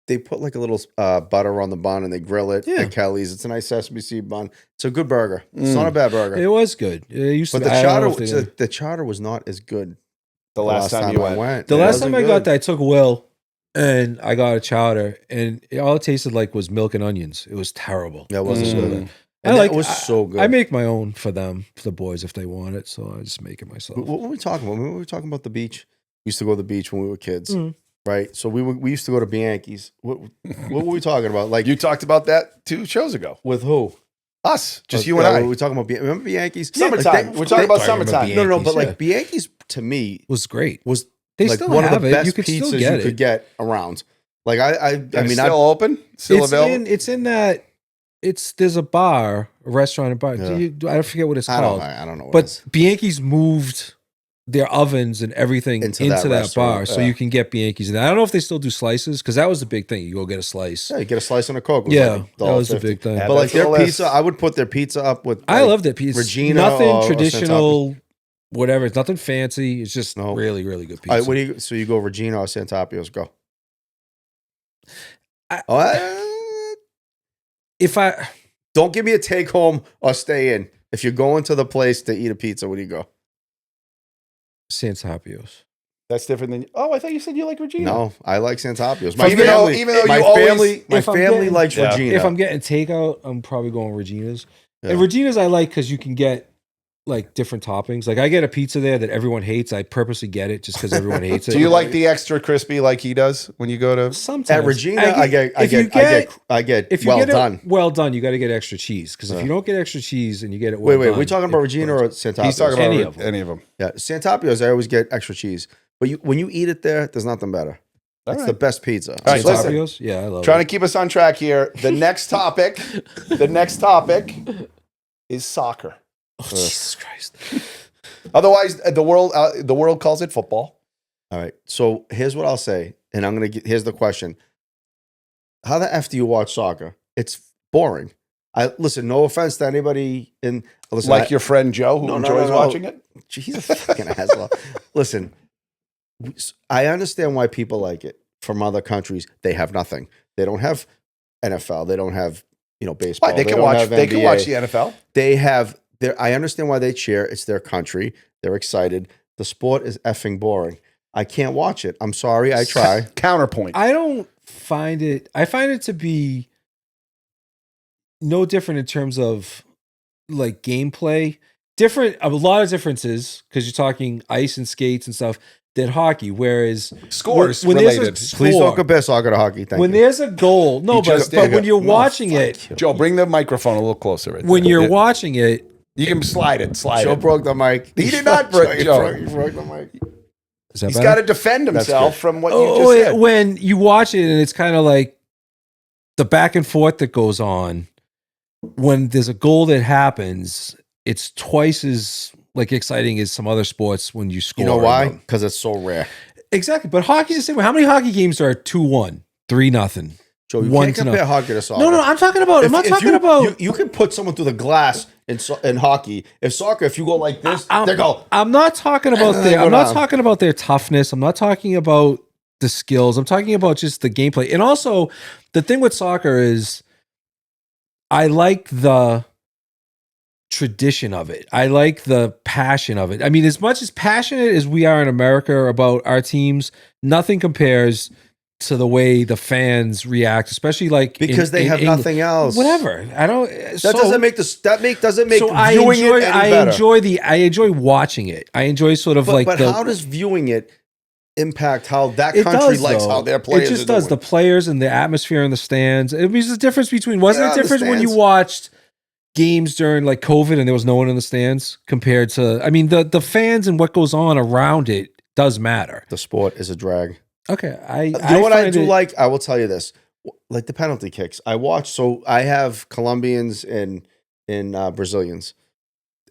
they put like a little butter on the bun and they grill it Yeah. at Kelly's. It's a nice sesame seed bun. It's a good burger. It's not a bad burger. It was good. It used But to the be. I don't know chowder, if they- the chowder was not as good. The last time you went. The It last wasn't time I got good. that, I took Will and I got a chowder, and all it tasted like was milk and onions. It was terrible. Yeah, it wasn't Mm. good. I And like it was so good. I make my own for them, for the boys, if they want it. So I just make it myself. What were we talking about? Remember we were talking about the beach? We used to go to the beach when we were kids, Mhm. right? So we used to go to Bianchi's. What were we talking about? Like You talked about that 2 shows ago. with who? Us. Just you Yeah, and I. we were talking about remember Bianchi's? Summertime. We're talking about summertime. No, but like Yeah. Bianchi's to me It was great. was They like still one have of the it. best You could pizzas still get you it. could get around. Like I And mean, it's still open? Still available? It's in that. There's a bar, a restaurant, and bar. Yeah. I forget what it's I called. don't know. What it But is. Bianchi's moved their ovens and everything Into into that that, restaurant, bar, so yeah. you can get Bianchi's. And I don't know if they still do slices because that was the big thing. You go get a slice. Yeah, you get a slice and a Coke. It was Yeah, like that was the $1.50. big thing. Yeah, But like that's their the list. pizza, I would put their pizza up with. I like, love that pizza. Regina Nothing or traditional, whatever. It's nothing fancy. It's just No. really, really good pizza. All right, what do you? So you go Regina or Santarpio's? Go. If I Don't give me a take home or stay in. If you're going to the place to eat a pizza, where do you go? Santarpio's. That's different than. Oh, I thought you said you like Regina. No, I like Santarpio's. Even though my you always- family, my if I'm family getting- likes Yeah. Regina. If I'm getting takeout, I'm probably going Regina's. Yeah. And Regina's I like because you can get like different toppings. Like I get a pizza there that everyone hates. I purposely get it just because everyone hates it. Do you like the extra crispy like he does when you go to? Sometimes at Regina, I get if you if you well get it done. well done, you got to get extra cheese because if you don't get extra cheese and you get it well Wait, done, we talking about it Regina or burns. Santarpio's? He's talking Any about of them. any of them. Yeah, Santarpio's. I always get extra cheese, but when you eat it there, there's nothing better. All It's right. the best pizza. All right, listen. Santarpio's? Yeah, I love Trying it. to keep us on track here. The next topic. The next topic is soccer. Oh, Jesus Christ! Otherwise, the world calls it football. All right. So here's what I'll say, and I'm gonna get. Here's the question: how the f do you watch soccer? It's boring. I listen. No offense to anybody in listen. Like your friend Joe who enjoys watching it. He's a fucking asshole. Listen, I understand why people like it. From other countries, they have nothing. They don't have NFL. They don't have baseball. Why? They can watch. They can watch the NFL. They have. I understand why they cheer. It's their country. They're excited. The sport is effing boring. I can't watch it. I'm sorry. I try. Counterpoint. I don't find it. I find it to be no different in terms of like gameplay. Different, a lot of differences because you're talking ice and skates and stuff than hockey. Whereas scores when related. Please don't compare soccer to hockey. Thank when you. there's a goal, no, but when you're watching it, Joe, bring the microphone a little closer. Right when there. you're watching it, you can slide it. Joe broke the mic. He did not break. Joe. He broke the mic. He's got to defend himself from what you just said. When you watch it and it's kind of like the back and forth that goes on, when there's a goal that happens, it's twice as like exciting as some other sports when you score. You know why? Because it's so rare. Exactly. But hockey's the same way. How many hockey games are 2-1, 3-0? Joe, you can't compare hockey to soccer. No, I'm talking about. I'm not talking about. You can put someone through the glass in hockey. If you go like this, they go. I'm not talking about their. I'm not talking about their toughness. I'm not talking about the skills. I'm talking about just the gameplay. And also, the thing with soccer is, I like the tradition of it. I like the passion of it. I mean, as much as passionate as we are in America about our teams, nothing compares to the way the fans react, especially like because they have nothing else. Whatever. I don't. That doesn't make this. Doesn't make. So viewing it any better. I enjoy watching it. I enjoy sort of But how does viewing it impact how that country likes how their players? It just does. The players and the atmosphere in the stands. It means the difference between. Wasn't it different when you watched games during like COVID and there was no one in the stands compared to? I mean, the fans and what goes on around it does matter. The sport is a drag. Okay, you know what I do like? I will tell you this, like the penalty kicks. I watch. So I have Colombians and Brazilians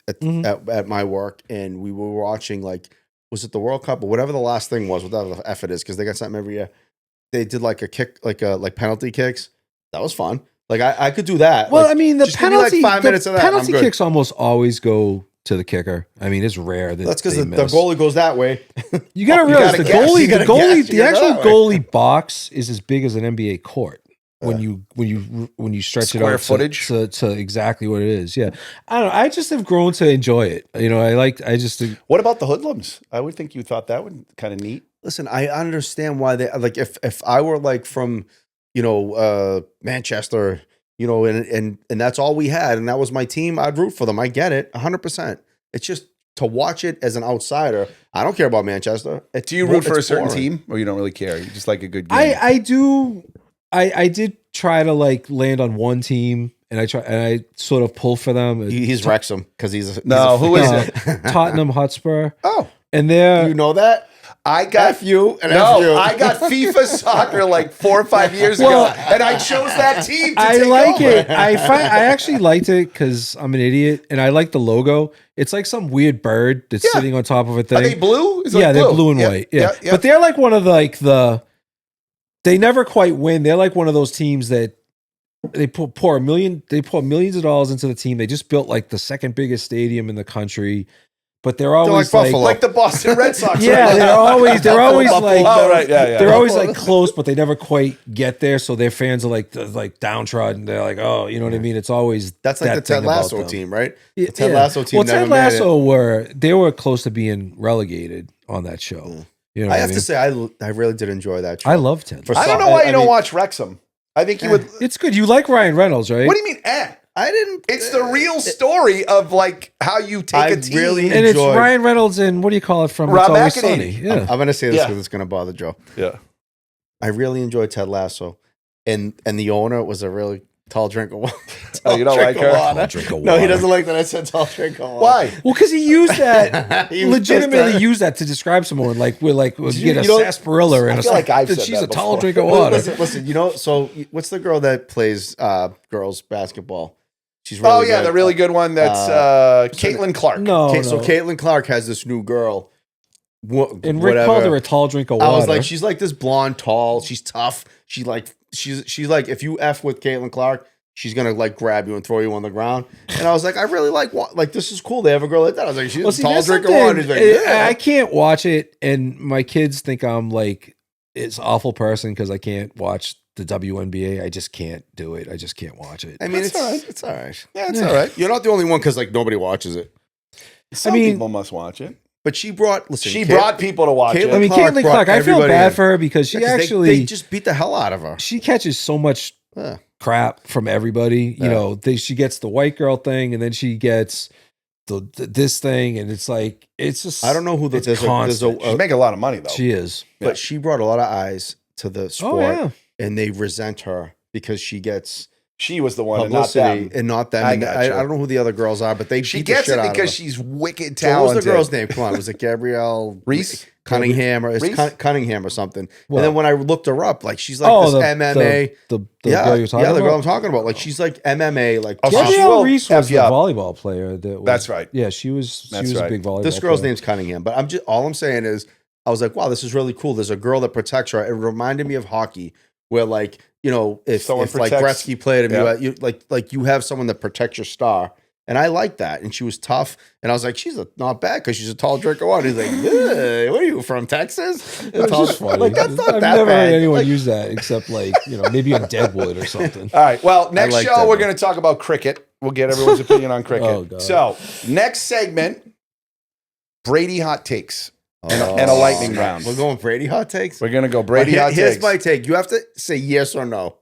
at my work, and we were watching was it the World Cup or whatever the last thing was, whatever the F it is, because they got something every year. They did like a kick, like penalty kicks. That was fun. Like I could do that. Well, I mean, the penalty, 5 minutes of that. Penalty kicks almost always go to the kicker. I mean, it's rare that that's because the goalie goes that way. You got to realize the actual goalie box is as big as an NBA court when you stretch it out footage to exactly what it is. Yeah, I don't know. I just have grown to enjoy it. What about the hoodlums? I would think you thought that would kind of neat. Listen, I understand why they like. If I were like from Manchester. And that's all we had, and that was my team. I'd root for them. I get it, 100%. It's just to watch it as an outsider. I don't care about Manchester. Do you root for a certain team, or you don't really care? You just like a good game. I do. I did try to like land on one team, and I sort of pull for them. He's Wrexham because he's who is it? Tottenham Hotspur. Oh, and they're you know that. I got I got FIFA soccer like 4 or 5 years ago, and I chose that team. I like it. I actually liked it because I'm an idiot, and I like the logo. It's like some weird bird that's sitting on top of a thing. Are they blue? They're blue and white. Yeah, but they're like one of the. They never quite win. They're like one of those teams that they pour millions of dollars into the team. They just built like the second biggest stadium in the country. But they're always like the Boston Red Sox. Yeah, they're always like they're always Buffalo. like close, but they never quite get there. So their fans are like downtrodden. They're like, oh, you know what I mean? It's always that's like the Ted Lasso team, right? The Ted Lasso team. Well, Ted Lasso were close to being relegated on that show. Mm. You know, I have to say, I really did enjoy that show. I love Ted. I don't know why you don't watch Wrexham. I think you would. It's good. You like Ryan Reynolds, right? What do you mean? I didn't. It's the real story of like how you take a team. And it's Ryan Reynolds and what do you call it from Rob It's Always McEnany. Sunny. Yeah. I'm going to say this because it's going to bother Joe. Yeah. I really enjoyed Ted Lasso, and the owner was a really tall drink of water. Oh, you don't like her? Tall drink of water. No, he doesn't like that I said tall drink of water. Why? Well, because he used that He was legitimately just, used that to describe someone like we'll get a you know- sarsaparilla and I feel like I've said she's that a tall before. drink of water. Listen, so what's the girl that plays girls basketball? She's really good. the really good one. That's Caitlin Clark. No, So Caitlin Clark has this new girl. and Rick called her a tall drink of water. I was like, she's like this blonde, tall. She's tough. She's like, if you F with Caitlin Clark, she's gonna like grab you and throw you on the ground. And I was like, I really like this is cool. They have a girl like that. I was like, she's a tall drink of water. He's like, yeah. I can't watch it, and my kids think I'm like it's awful person because I can't watch the WNBA. I just can't do it. I just can't watch it. I mean, That's all right. it's all right. Yeah, it's all right. You're not the only one because like nobody watches it. Some people must watch it. But she brought people to watch it. I mean, Caitlin Clark, I feel bad for her because she actually they just beat the hell out of her. She catches so much crap from everybody. You know, she gets the white girl thing, and then she gets this thing, and it's like it's just I don't know who she's making a lot of money though. She is, but she brought a lot of eyes to the sport, and they resent her because she was the one publicity and not them. I don't know who the other girls are, but she gets it because she's wicked talented. What was the girl's name? Come on, was it Gabrielle Reese Cunningham or Cunningham or something? Well, and then when I looked her up, like she's like this MMA. The girl you're talking about? The girl I'm talking about. Like she's like MMA. Like Gabrielle Reese was the volleyball player. That's right. Yeah, she was a big volleyball. This girl's player. name's Cunningham, but all I'm saying is, I was like, wow, this is really cool. There's a girl that protects her. It reminded me of hockey, where like, you know, if like Gretzky played him, you like you have someone that protects your star. And I like that. And she was tough. And I was like, she's not bad because she's a tall drink of water. He's like, where are you from, Texas? That's just funny. Like, that's not I've that never bad. heard anyone use that except like, you know, maybe on Deadwood or something. All right. Well, next show, we're going to talk about cricket. We'll get everyone's opinion on cricket. Oh, God. So, next segment, Brady hot takes. And a lightning round. We're going Brady hot takes? We're going to go Brady hot takes. Here's my take. You have to say yes or no.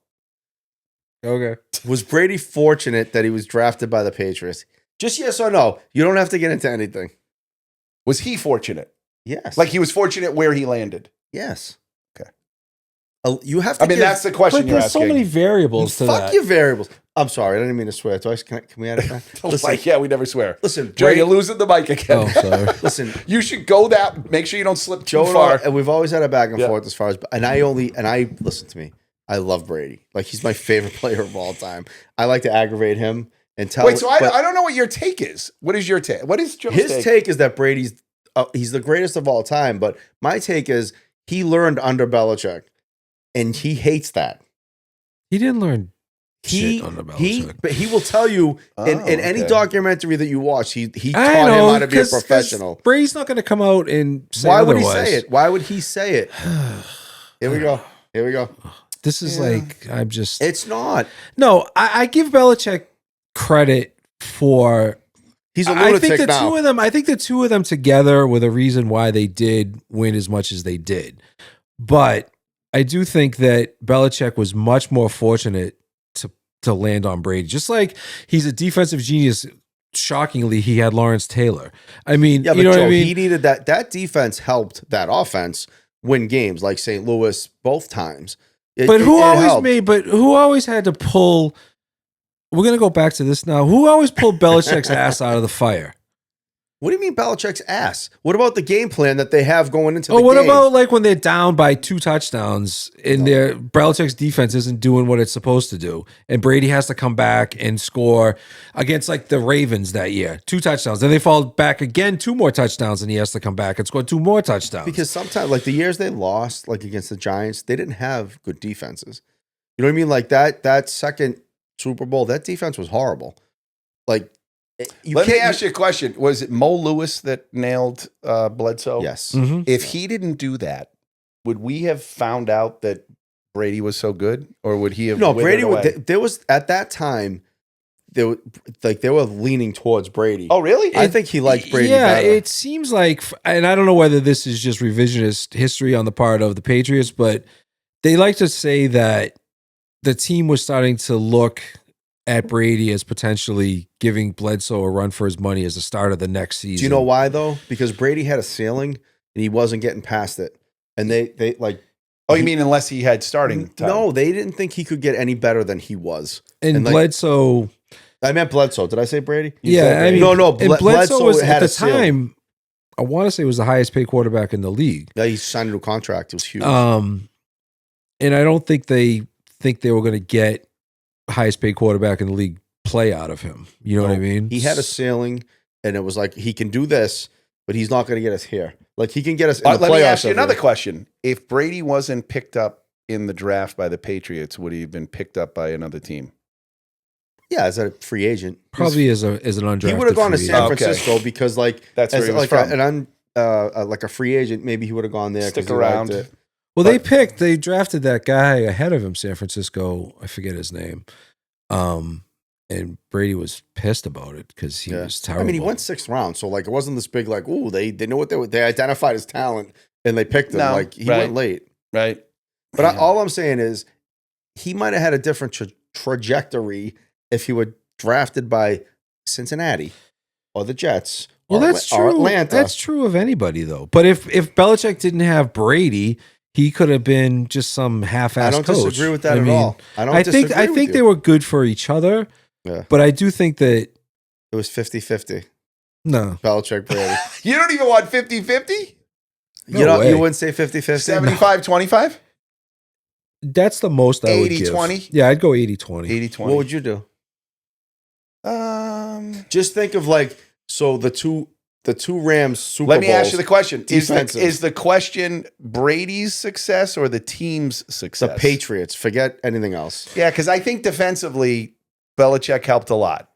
Okay. Was Brady fortunate that he was drafted by the Patriots? Just yes or no. You don't have to get into anything. Was he fortunate? Yes. Like he was fortunate where he landed? Yes. Okay. You have to I mean, that's the question but you're there's asking. so many variables to that. Fuck your variables. I'm sorry. I didn't mean to swear. Can we edit that? Listen, yeah, we never swear. Listen, Joe, you're losing the mic again. Oh, sorry. Listen, you should go that. Make sure you don't slip too Joe far. and we've always had a back and forth as far as, and I listen to me. I love Brady. Like he's my favorite player of all time. I like to aggravate him and tell. Wait, so I don't know what your take is. What is your take? What is Joe's take? His take is that Brady's he's the greatest of all time. But my take is he learned under Belichick, and he hates that. He didn't learn shit under Belichick. But he will tell you in any documentary that you watch, he taught him how to be a professional. Brady's not going to come out and say Why otherwise. would he say it? Why would he say it? Here we go. Here we go. This is like, I'm just. It's not. No, I give Belichick credit for. He's a lunatic I think now. I think the two of them together were the reason why they did win as much as they did. But I do think that Belichick was much more fortunate to land on Brady. Just like he's a defensive genius. Shockingly, he had Lawrence Taylor. I mean, you know what I mean? He needed that. That defense helped that offense win games, like St. Louis both times. Who always had to pull? We're gonna go back to this now. Who always pulled Belichick's ass out of the fire? What do you mean Belichick's ass? What about the game plan that they have going into the game? What about like when they're down by 2 touchdowns and their Belichick's defense isn't doing what it's supposed to do, and Brady has to come back and score against like the Ravens that year, 2 touchdowns. Then they fall back again, 2 more touchdowns, and he has to come back and score 2 more touchdowns. Because sometimes, like the years they lost, like against the Giants, they didn't have good defenses. You know what I mean? Like that second Super Bowl, that defense was horrible. Like. Let me ask you a question. Was it Mo Lewis that nailed Bledsoe? Yes. Mm-hmm. If he didn't do that, would we have found out that Brady was so good? Or would he have Brady there was at that time they were leaning towards Brady. Oh, really? I think he liked Brady better. It seems like, and I don't know whether this is just revisionist history on the part of the Patriots, but they like to say that the team was starting to look at Brady as potentially giving Bledsoe a run for his money as the start of the next season. Do you know why though? Because Brady had a ceiling and he wasn't getting past it. And they like. Oh, you mean unless he had starting time? No, they didn't think he could get any better than he was. And Bledsoe. I meant Bledsoe. Did I say Brady? I mean, no. Bledsoe was at the time. Ceiling. I want to say was the highest paid quarterback in the league. Yeah, he signed a new contract. It was huge. And I don't think they were going to get highest paid quarterback in the league play out of him. You know what I mean? He had a ceiling, and it was like he can do this, but he's not going to get us here. Like he can get us in the playoffs. Let me ask you another question. If Brady wasn't picked up in the draft by the Patriots, would he have been picked up by another team? Yeah, as a free agent. Probably as an undrafted. He would have gone to free San agent. Francisco because That's where as he was like from. like a free agent, maybe he would have gone there. 'cause Stick he liked around. it. Well, they drafted that guy ahead of him, San Francisco. I forget his name. And Brady was pissed about it because he was terrible. I mean, he went 6th round, so like it wasn't this big like, ooh, they know what they identified his talent and they picked him. No, like he right. went late. Right. But all I'm saying is he might have had a different trajectory if he were drafted by Cincinnati or the Jets. Well, or, that's or true. Atlanta. That's true of anybody, though. But if Belichick didn't have Brady, he could have been just some half-assed I don't coach. disagree with that at all. I think they were good for each other. Yeah. But I do think that It was 50-50. no. Belichick, Brady. You don't even want 50-50? No way. You wouldn't say 50-50? 75-25? That's the most I would give. 80-20? Yeah, I'd go 80-20. 80-20. What would you do? Just think of like, so the two Rams Super Let me Bowls, ask you the question. defensive. Is the question Brady's success or the team's success? the Patriots. Forget anything else. Yeah, because I think defensively, Belichick helped a lot.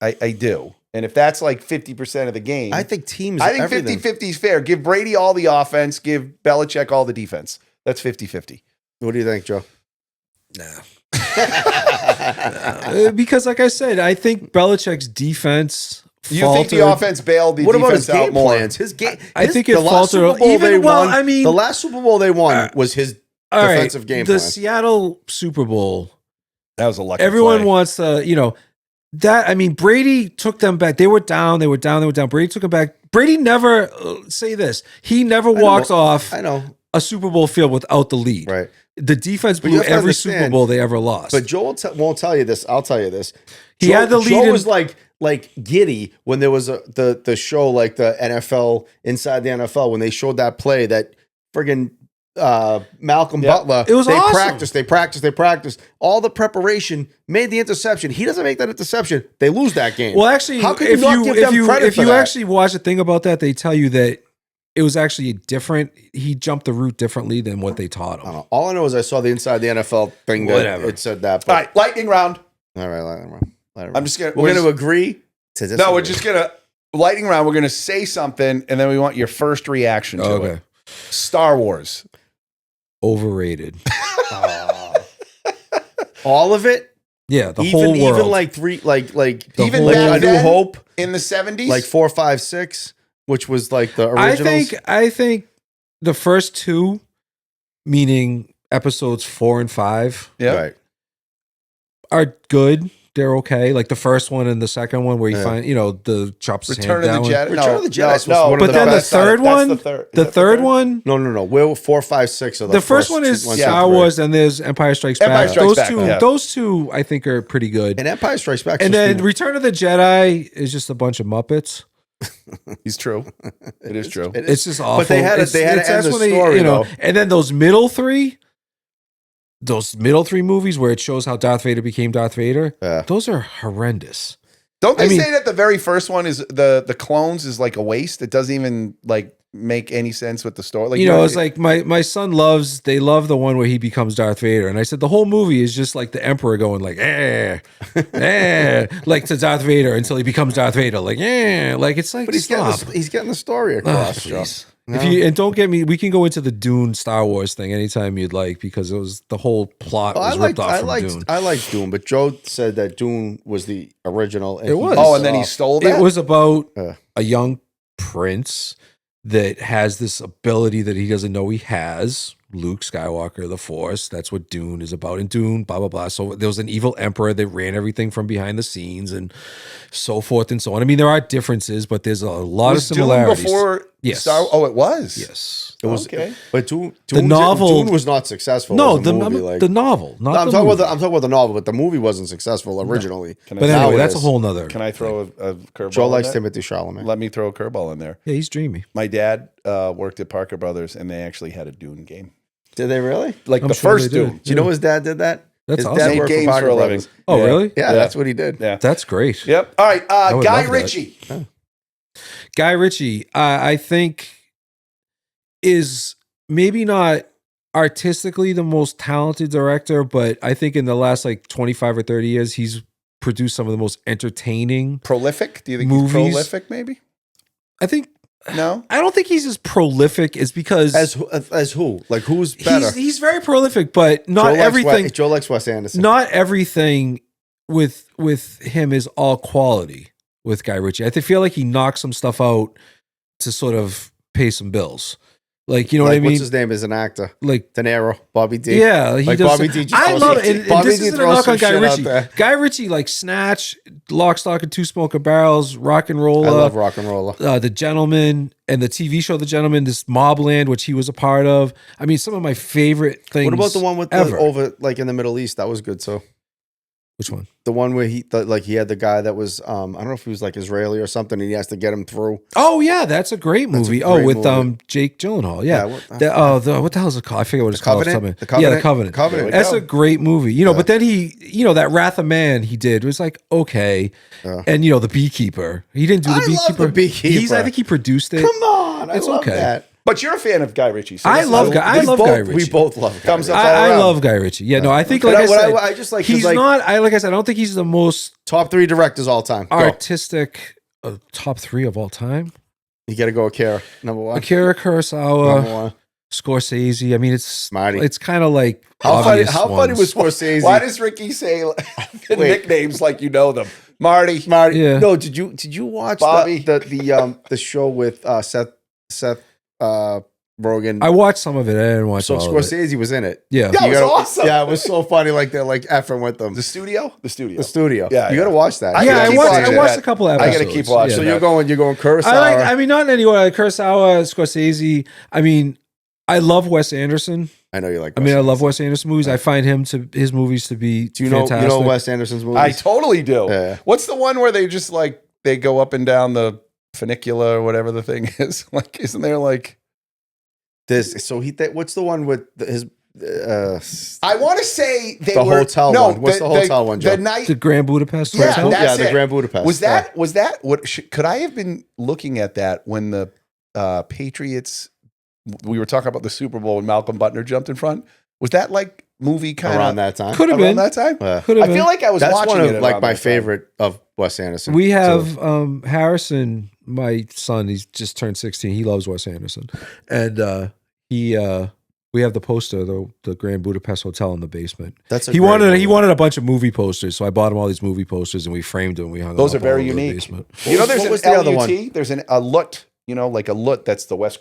I do. And if that's like 50% of the game, I think teams. I think everything. 50-50 is fair. Give Brady all the offense, give Belichick all the defense. That's 50-50. What do you think, Joe? No. Because, like I said, I think Belichick's defense. You think the offense bailed the What about his defense out game more? plans? His game. I think it the last faltered. Super Bowl Even they well, won. I mean, the last Super Bowl they won was his defensive game the plan. Seattle Super Bowl. That was a lucky Everyone play. wants to, that. I mean, Brady took them back. They were down. Brady took them back. Brady never say this. He never walks off I know, a Super Bowl field without the lead. right? The defense But you blew have to every Super understand- Bowl they ever lost. But Joe won't tell you this. I'll tell you this. He had the lead Joe in- was like giddy when there was the show like the NFL Inside the NFL when they showed that play that friggin' Malcolm Butler. It was they awesome. They practiced. All the preparation made the interception. He doesn't make that interception. They lose that game. well, actually, how can you not give them credit if for you that? actually watch the thing about that, they tell you that it was actually different. He jumped the route differently than what they taught I him. don't know. All I know is I saw the Inside the NFL thing that Whatever. it said that. All right, lightning round. All right, let him run. I'm just gonna. We're going to agree to this. No, we're just gonna lightning round. We're gonna say something, and then we want your first reaction to it. Star Wars. Overrated. all of it. Yeah, the whole world. Even like three, like Even like back A New then? Hope, In the 70s? like 4, 5, 6, which was like the originals. I think the first two, meaning episodes 4 and 5, yeah. Right. are good. They're okay. Like the first one and the second one, where you Yeah. find the chops his Return hand of the down. Jedi. Return of the Jedi no, is supposed to be one of But the then the best. third one, That's the third. Is the that third one, No. We're 4, 5, 6 are the first one is Star Wars, and there's Empire Strikes Empire Back. Strikes those Back, two, yeah. those two, I think are pretty good. And Empire Strikes Back. And then Return of the Jedi is just a bunch of Muppets. He's true. It is true. It's just awful. But they had to end that's the when they, story, though. and then those middle three movies where it shows how Darth Vader became Darth Vader. Yeah. Those are horrendous. Don't they I mean- say that the very first one is the clones is like a waste? It doesn't even like make any sense with the story. Like It's like my son love the one where he becomes Darth Vader, and I said the whole movie is just like the Emperor going like like to Darth Vader until he becomes Darth Vader, like like it's like But he's getting the story across, Joe. please. And don't get me, we can go into the Dune Star Wars thing anytime you'd like, because it was the whole plot was ripped off from Dune. I liked Dune, but Joe said that Dune was the original. And It was. Oh, and then he stole that? It was about Yeah. a young prince that has this ability that he doesn't know he has. Luke Skywalker, the Force. That's what Dune is about. In Dune, blah, blah, blah. So there was an evil emperor that ran everything from behind the scenes and so forth and so on. I mean, there are differences, but there's a lot of similarities. Dune before Yes. Oh, it was? Yes. It was Okay. But Dune, novel- Dune was not successful. No, as a movie, like, the novel. Not No, I'm the talking movie. about the novel, but the movie wasn't successful originally. Can I But say- Now anyway, it that's a is. whole nother. Can I throw a curveball? Joe in likes there? Timothy Chalamet. Let me throw a curveball in there. Yeah, he's dreamy. My dad worked at Parker Brothers, and they actually had a Dune game. Did they really? Like I'm the sure first they did. Dune. Do you know his dad did that? That's his awesome. dad Made worked games Parker for a living. Brothers. Oh, Yeah. really? Yeah, that's what he did. Yeah. That's great. Yep. All right. would Guy love that. Ritchie. Guy Ritchie, I think, is maybe not artistically the most talented director, but I think in the last like 25 or 30 years, he's produced some of the most entertaining. Prolific? Do you think Movies. he's prolific? Maybe. I think. No. I don't think he's as prolific as because As who? Like who's better? he's very prolific, but not everything. Joe likes Wes Anderson. Not everything with him is all quality with Guy Ritchie. I feel like he knocks some stuff out to sort of pay some bills. Like, you know what I mean? What's his name as an actor? Like De Niro, Bobby D. Yeah, he like does. Bobby D. I love it. And Bobby this D isn't a throws knock some on Guy shit out Ritchie. there. Guy Ritchie, like Snatch, Lock, Stock, and Two Smoking Barrels, Rock and Roller. I love Rock and Roller. The Gentleman, and the TV show The Gentleman, this Mobland, which he was a part of. I mean, some of my favorite things. What about the one with ever. the over like in the Middle East? That was good too. Which one? The one where he had the guy that was I don't know if he was like Israeli or something, and he has to get him through. Oh yeah, that's a great movie. With Jake Gyllenhaal. Yeah. What the hell is it called? I forget what it's called. Covenant? The Covenant. Yeah, The Covenant. That's a great movie. You know, but then that Wrath of Man he did was like okay, and The Beekeeper. He didn't do The Beekeeper. Love The Beekeeper. I think he produced it. Come on, it's love okay. That. But you're a fan of Guy Ritchie. So I love Guy Ritchie. We both love Guy Thumbs Ritchie. up. I love Guy Ritchie. Yeah, no, I think like I said, I just like he's like, not. Like I said, I don't think he's the most top 3 directors all time. Go. artistic top 3 of all time. You got to go Akira, number 1. Akira Kurosawa, Number 1. Scorsese. I mean, it's Smarty. It's kind of like How funny ones. was Scorsese? Why does Ricky say the nicknames like you know them? Marty. Yeah. No, did you watch Bobby? the show with Seth Rogen? I watched some of it. I didn't watch So all of it. Scorsese was in it. Yeah. Yeah, it was awesome. Yeah, it was so funny. Like they're like effing with them. The studio. The studio. Yeah, you got to watch that. I Yeah, gotta I watched a couple episodes. I gotta keep watching. So that. you're going Kurosawa. I mean, not in any way. Kurosawa, Scorsese. I mean, I love Wes Anderson. I know you like. I mean, I love Wes Anderson movies. I find his movies to be Do you know fantastic. Wes Anderson's movies? I totally do. Yeah. What's the one where they just like they go up and down the funicular or whatever the thing is? Like, isn't there like This. So what's the one with his? I want to say they The were hotel no, one. What's the hotel one, Joe? The night. The Grand Budapest Yeah, Hotel. that's the it. Grand Budapest. Was that what could I have been looking at that when the Patriots? We were talking about the Super Bowl when Malcolm Butler jumped in front. Was that like movie kind around of that time? Could have around been. that time? Could have I been. feel like I was That's watching one it of like around my that time. favorite of Wes Anderson. We have So- Harrison, my son. He's just turned 16. He loves Wes Anderson, and we have the poster, the Grand Budapest Hotel in the basement. That's a He great wanted movie. a bunch of movie posters, so I bought him all these movie posters, and we framed them. And we hung Those them are up all very over the unique. basement. You know, there's What an was the other LUT. one? There's a LUT. You know, like a LUT. That's the Wes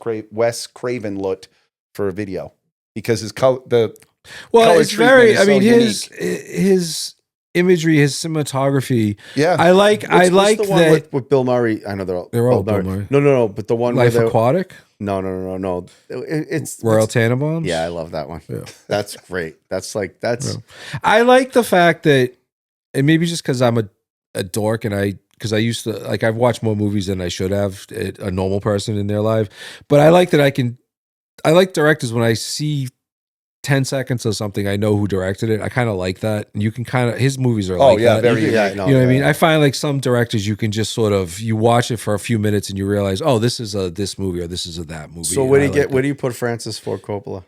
Craven LUT for a video because his Well, color it's treatment very. is I mean, so his imagery, his cinematography. yeah. I like What's the one that. with Bill Murray. I know they're all Bill Murray. No. But the one Life where Aquatic, no. It's Royal Tenenbaums. Yeah, I love that one. Yeah. That's great. That's like that's. Yeah. I like the fact that, and maybe just because I'm a dork because I used to like I've watched more movies than I should have, a normal person in their life, but I like that I like directors when I see 10 seconds of something, I know who directed it. I kind of like that. And you can his movies are like that. very Yeah, unique. no, You know what I mean? yeah. I find like some directors you can just sort of, you watch it for a few minutes and you realize, oh, this is this movie or this is that movie. So And where do I you get? like Where it. do you put Francis Ford Coppola?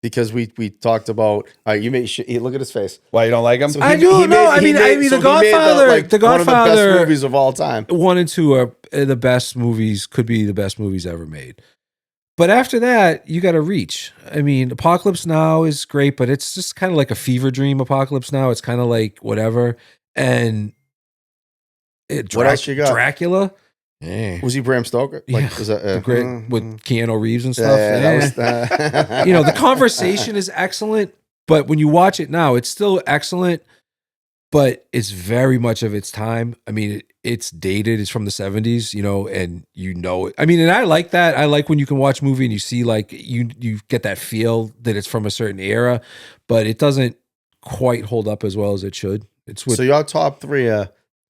Because we talked about. You made look at his face. Why you don't like him? So I he- do he know. made- I mean, he made- The so he made Godfather, like, The one of the Godfather, best movies of all time. 1 and 2 are the best movies, could be the best movies ever made. But after that, you got to reach. I mean, Apocalypse Now is great, but it's just kind of like a fever dream. Apocalypse Now, it's kind of like whatever. And What else you got? Dracula, Was he Bram Stoker? Yeah. Was that the great with Keanu Reeves and stuff. Yeah, that was the, You know, the conversation is excellent, but when you watch it now, it's still excellent, but it's very much of its time. I mean, it's dated. It's from the 70s, you know, and you know it. I mean, and I like that. I like when you can watch a movie and you see like you get that feel that it's from a certain era, but it doesn't quite hold up as well as it should. It's with So your top 3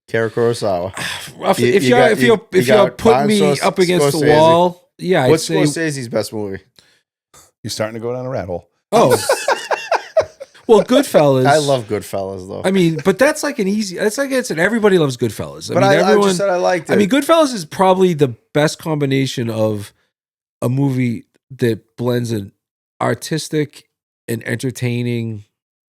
Kara Kurosawa. if you you're got putting me Martin up against the Scorsese. wall, yeah, I'd What's say Scorsese's best movie? You're starting to go down a rat hole. oh. Well, Goodfellas. I love Goodfellas though. I mean, but that's like an easy. It's like it's an everybody loves Goodfellas. but I mean, I just said I liked it. I mean, Goodfellas is probably the best combination of a movie that blends an artistic and entertaining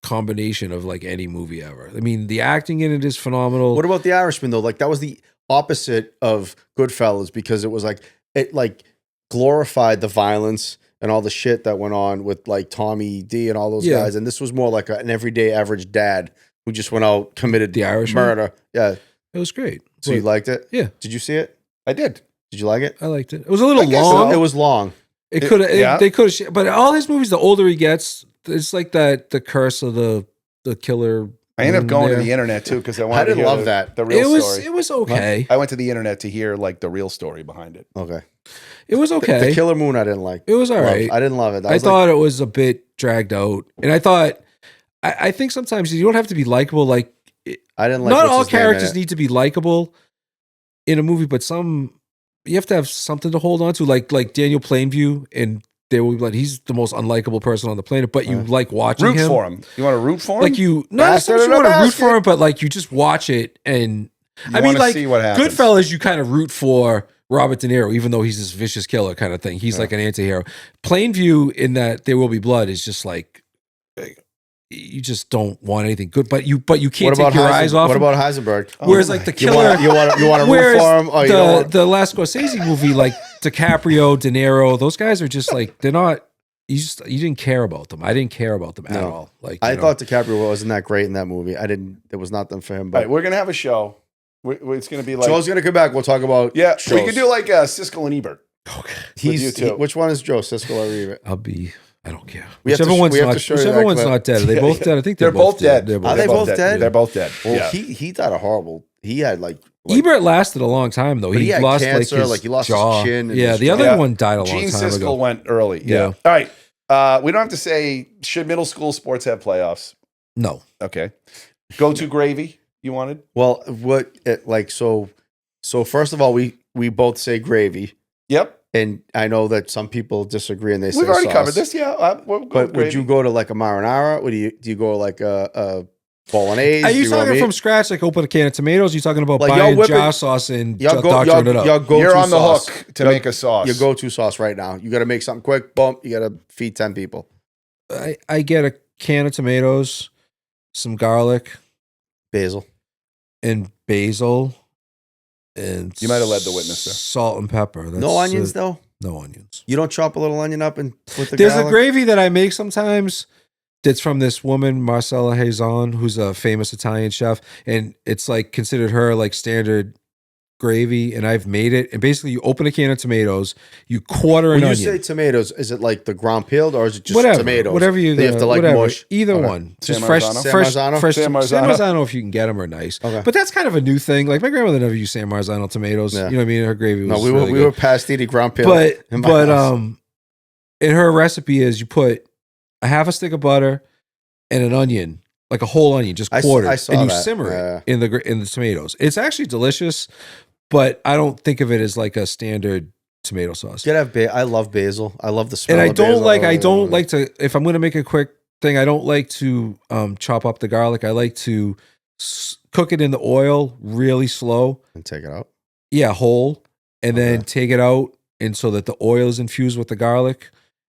combination of like any movie ever. I mean, the acting in it is phenomenal. What about The Irishman though? Like that was the opposite of Goodfellas because it was like it like glorified the violence and all the shit that went on with like Tommy D and all those guys, and this was more like an everyday average dad who just went out committed The Irishman? murder. Yeah, It was great. so you liked it? Yeah. Did you see it? I did. Did you like it? I liked it. It was a little guess long. so. It was long. It could have. yeah. They could have. But all his movies, the older he gets, it's like that. The curse of the killer. I ended up going to there. the internet too because I wanted didn't to hear love that. the real story. It was okay. I went to the internet to hear like the real story behind it. Okay. It was okay. The Killer Moon I didn't like. It was all Love. right. I didn't love it. That I was thought it was a bit dragged out, and I thought. I think sometimes you don't have to be likable. Like I didn't like not what's all his name in characters it. need to be likable in a movie, but some you have to have something to hold on to. Like Daniel Plainview and There Will Be Blood. He's the most unlikable person on the planet, but you like watching Root him. for him. You want to root for him? Like you, not Bastard necessarily in a want to root basket. for him, but like you just watch it and You I mean, wanna like see what happens. Goodfellas, you kind of root for Robert De Niro, even though he's this vicious killer kind of thing. He's like an anti-hero. Plainview in that There Will Be Blood is just like you just don't want anything good, but you can't take your eyes off What him. about Heisenberg? Whereas like the You killer, want to root whereas for him? Oh, you don't want the last Scorsese movie, like DiCaprio, De Niro, those guys are just like they're not. You didn't care about them. I didn't care about them at No. all. Like I you know. thought DiCaprio wasn't that great in that movie. I didn't. It was not done for him. All But right, we're gonna have a show. It's gonna be like Joe's gonna come back. We'll talk about. yeah. shows. We could do like Siskel and Ebert. He's you two. which one is Joe? Siskel or Ebert? I'll be. I don't care. We have to Whichever sh- one's we have not. to show you Whichever that one's clip. not dead. Are they both dead? I think They're both dead. They're Are they both dead? They're both dead. Well, yeah. he died a horrible. He had like Ebert lasted a long time though. But he had lost cancer, like his like, he lost his jaw. chin and Yeah, his the jaw. other Yeah. one died a long Gene time Siskel ago. went early. Yeah. Yeah. All right. We don't have to say should middle school sports have playoffs. No, Okay. Go to gravy. You wanted? well, what like so. So first of all, we both say gravy, Yep. and I know that some people disagree and they say We've already sauce. covered this. Yeah. We'll go But with would you gravy. go to like a marinara? Or do you go like a bolognese? are Do you want talking meat? from scratch? Like open a can of tomatoes? You talking about Like, y'all buying whip it- jar sauce and Y'all go, doctoring it up? y'all go You're to on the sauce. hook to Y'all- make a sauce. Your go-to sauce right now. You got to make something quick. Boom. You got to feed 10 people. I get a can of tomatoes, some garlic, Basil. and basil, and You might have led the witness there. Salt and pepper. That's No onions it. though. No onions. You don't chop a little onion up and put the There's a garlic? gravy that I make sometimes that's from this woman, Marcella Hazan, who's a famous Italian chef. And it's like considered her like standard gravy. And I've made it. And basically you open a can of tomatoes, you quarter an When you onion. say tomatoes, is it like the ground peeled or is it just whatever, tomatoes? whatever you That you have to like whatever, mush. either Okay. one, San just fresh, Marzano? fresh, San Marzano? fresh. San San Marzano? Marzano, if you can get them, are nice. Okay. But that's kind of a new thing. Like my grandmother never used San Marzano tomatoes. Yeah. You know what I mean? Her gravy was No, we really were good. past eating ground peeled. But in my house. in her recipe is you put a half a stick of butter and an onion, like a whole onion, just I quartered, saw and you that. simmer Yeah. it in the tomatoes. It's actually delicious, but I don't think of it as like a standard tomato sauce. You gotta have I love basil. I love the smell. And I of basil. don't like to. If I'm going to make a quick thing, I don't like to chop up the garlic. I like to cook it in the oil really slow. and take it out. Yeah, whole, and then Okay. take it out, and so that the oil is infused with the garlic,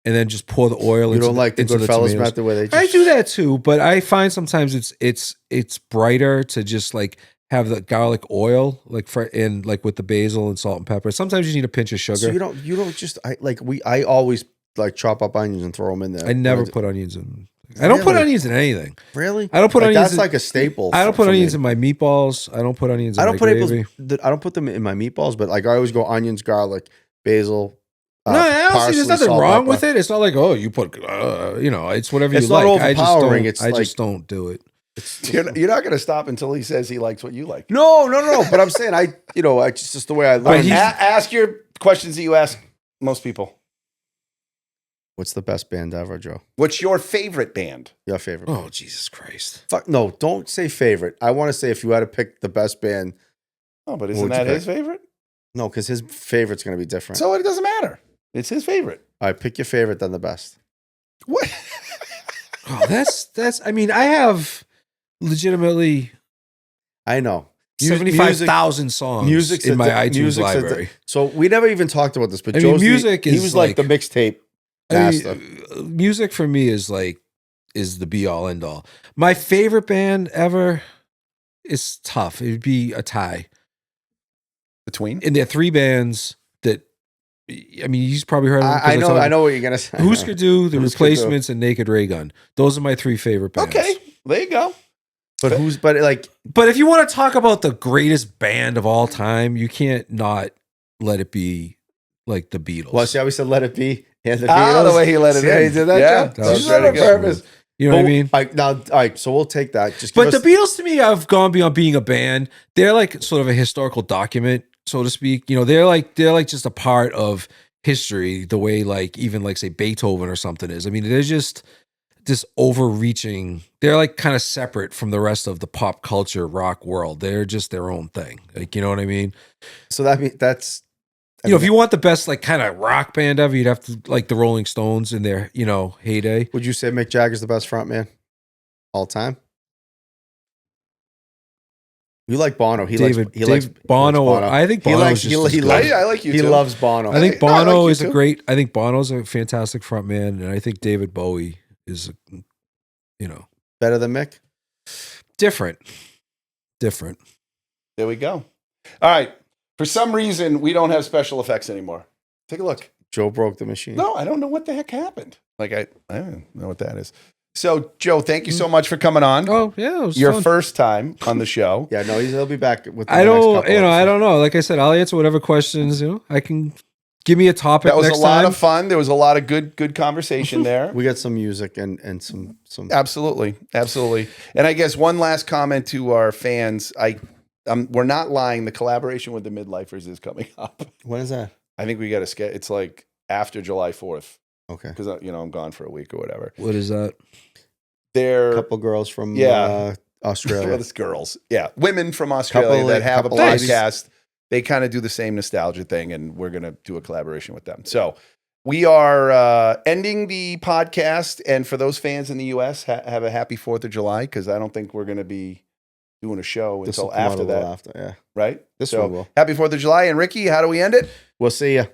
and then just pour the oil. You into don't like the into Goodfellas tomatoes. method where they just I do that too, but I find sometimes it's brighter to just like have the garlic oil like and like with the basil and salt and pepper. Sometimes you need a pinch of sugar. So you don't just I always like chop up onions and throw them in there. I never put onions in. I don't put Really? onions in anything. Really? I don't put Like, onions. That's like a staple. I don't put for onions me. in my meatballs. I don't put onions in I my don't put gravy. I don't put them in my meatballs, but like I always go onions, garlic, basil. No, honestly, parsley, there's nothing salt, wrong pepper. with it. It's not like, oh, you put, it's whatever It's you not like. I just overpowering. don't. It's Oh, I like- just don't do it. You're not going to stop until he says he likes what you like. No. But I'm saying I just the way I But learned. he's- Ask your questions that you ask most people. What's the best band ever, Joe? What's your favorite band? Your favorite? Oh, Jesus Christ. Fuck no! Don't say favorite. I want to say if you had to pick the best band. Oh, but What isn't would you that his pick? favorite? No, because his favorite's going to be different. So it doesn't matter. It's his favorite. All right, pick your favorite, then the best. What? Oh, that's. I mean, I have legitimately I know. 75,000 songs music's in a my di- iTunes music's a di- library. So we never even talked about this, but I mean, Joe's music he is was like the like- mixtape I mean, master. music for me is like is the be all end all. My favorite band ever is tough. It would be a tie. Between? And there are 3 bands that, I mean, you've probably heard of them. I know what you're gonna say. Husker Du, The Husker Du. Replacements, and Naked Ray Gun. Those are my 3 favorite bands. Okay, there you go. But But if you want to talk about the greatest band of all time, you can't not let it be like the Beatles. well, see how we said let it be? Yeah, the The way he let it See how in. he did that, Yeah, Joe? that was He's done it on very good. purpose. You know what I mean? Now, all right, so we'll take that. Just But give the us, Beatles to me have gone beyond being a band. They're like sort of a historical document, so to speak. You know, they're like just a part of history, the way like even like say Beethoven or something is. I mean, they're just this overreaching. They're like kind of separate from the rest of the pop culture rock world. They're just their own thing. Like, you know what I mean? so that means that's You know, if you want the best like kind of rock band ever, you'd have to like the Rolling Stones in their, you know, heyday. would you say Mick Jagger's the best front man all time? You like Bono. He likes Bono. I think Bono is just as good. I like you he too. loves Bono. I think No, I like Bono you is too. I think Bono's a fantastic front man, and I think David Bowie is, you know, better than Mick. different. There we go. All right. For some reason, we don't have special effects anymore. Take a look. Joe broke the machine. No, I don't know what the heck happened. Like I don't know what that is. So, Joe, thank you so much for coming on. Oh yeah, it was Your fun. first time on the show. Yeah, no, he'll be back with. I don't, you know, I don't know. Like I said, I'll answer whatever questions. You know, I can give me a topic. That was next a lot time. of fun. There was a lot of good conversation there. We got some music and some. Absolutely. And I guess one last comment to our fans. We're not lying. The collaboration with the Midlifers is coming up. When is that? I think we got to it's like after July 4th Okay. because I'm gone for a week or whatever. What is that? They're A couple girls from Australia. well, it's girls. Yeah, women from Australia Couple, that have a couple ladies. podcast. They kind of do the same nostalgia thing, and we're gonna do a collaboration with them. So we are ending the podcast, and for those fans in the U.S., have a happy 4th of July because I don't think we're gonna be doing a show This until will come out after a little that, After, yeah. right? This So one will. happy 4th of July, and Ricky, how do we end it? We'll see you.